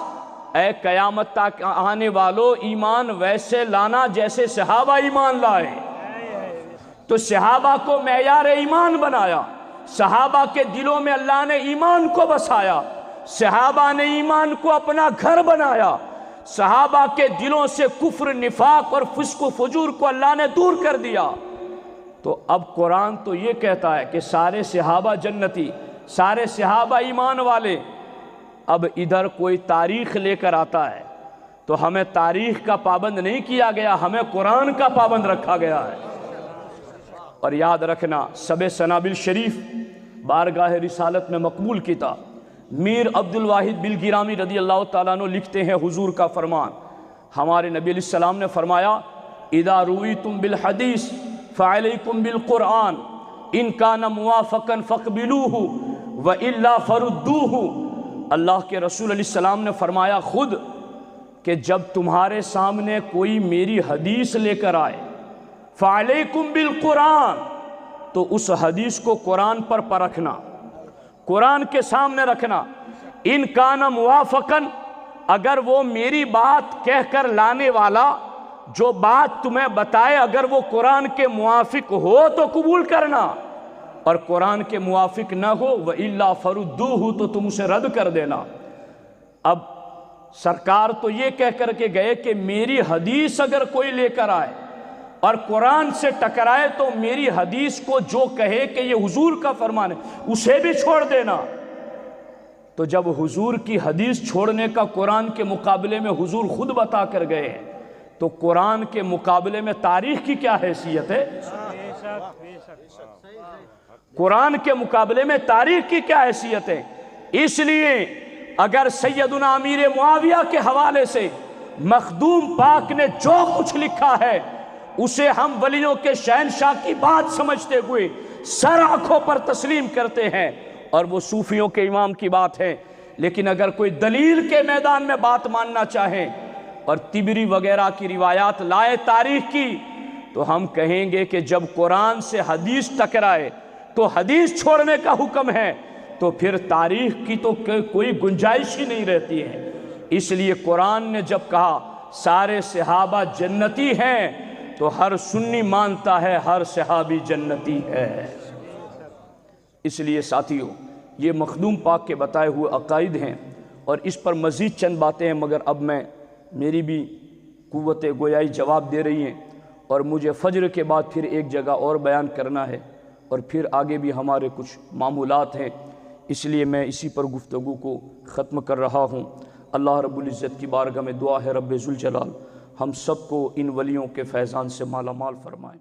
اے قیامت تک آنے والوں ایمان ویسے لانا جیسے صحابہ ایمان لائے۔ تو صحابہ کو معیار ایمان بنایا، صحابہ کے دلوں میں اللہ نے ایمان کو بسایا، صحابہ نے ایمان کو اپنا گھر بنایا، صحابہ کے دلوں سے کفر، نفاق اور فسق و فجور کو اللہ نے دور کر دیا۔ تو اب قرآن تو یہ کہتا ہے کہ سارے صحابہ جنتی، سارے صحابہ ایمان والے۔ اب ادھر کوئی تاریخ لے کر آتا ہے تو ہمیں تاریخ کا پابند نہیں کیا گیا، ہمیں قرآن کا پابند رکھا گیا ہے۔ اور یاد رکھنا سب سنابل شریف بارگاہ رسالت میں مقبول کتاب، میر عبد الواحد بالگرامی رضی اللہ تعالیٰ عنہ لکھتے ہیں حضور کا فرمان، ہمارے نبی علیہ السلام نے فرمایا اذا رویتم بالحدیث فعلیکم بالقرآن ان کان موافقا فاقبلوہ والا فردوہ۔ اللہ کے رسول علیہ السلام نے فرمایا خود کہ جب تمہارے سامنے کوئی میری حدیث لے کر آئے فعلیکم بالقرآن، تو اس حدیث کو قرآن پر پرکھنا، قرآن کے سامنے رکھنا۔ ان کان موافقاً، اگر وہ میری بات کہہ کر لانے والا جو بات تمہیں بتائے اگر وہ قرآن کے موافق ہو تو قبول کرنا، اور قرآن کے موافق نہ ہو وَإِلَّا فَرُدُّوهُ، تو تم اسے رد کر دینا۔ اب سرکار تو یہ کہہ کر کے گئے کہ میری حدیث اگر کوئی لے کر آئے اور قرآن سے ٹکرائے تو میری حدیث کو جو کہے کہ یہ حضور کا فرمان ہے اسے بھی چھوڑ دینا۔ تو جب حضور کی حدیث چھوڑنے کا قرآن کے مقابلے میں حضور خود بتا کر گئے ہیں تو قرآن کے مقابلے میں تاریخ کی کیا حیثیت ہے؟ قرآن کے مقابلے میں تاریخ کی کیا حیثیت ہے؟ اس لیے اگر سیدنا امیر معاویہ کے حوالے سے مخدوم پاک نے جو کچھ لکھا ہے اسے ہم ولیوں کے شہنشاہ کی بات سمجھتے ہوئے سر آنکھوں پر تسلیم کرتے ہیں، اور وہ صوفیوں کے امام کی بات ہے۔ لیکن اگر کوئی دلیل کے میدان میں بات ماننا چاہے اور تبری وغیرہ کی روایات لائے تاریخ کی، تو ہم کہیں گے کہ جب قرآن سے حدیث ٹکرائے تو حدیث چھوڑنے کا حکم ہے، تو پھر تاریخ کی تو کوئی گنجائش ہی نہیں رہتی ہے۔ اس لیے قرآن نے جب کہا سارے صحابہ جنتی ہیں تو ہر سنی مانتا ہے ہر صحابی جنتی ہے۔ اس لیے ساتھیو یہ مخدوم پاک کے بتائے ہوئے عقائد ہیں، اور اس پر مزید چند باتیں ہیں، مگر اب میری بھی قوت گویائی جواب دے رہی ہیں، اور مجھے فجر کے بعد پھر ایک جگہ اور بیان کرنا ہے، اور پھر آگے بھی ہمارے کچھ معمولات ہیں، اس لیے میں اسی پر گفتگو کو ختم کر رہا ہوں۔ اللہ رب العزت کی بارگاہ میں دعا ہے رب ذوالجلال ہم سب کو ان ولیوں کے فیضان سے مالا مال فرمائے۔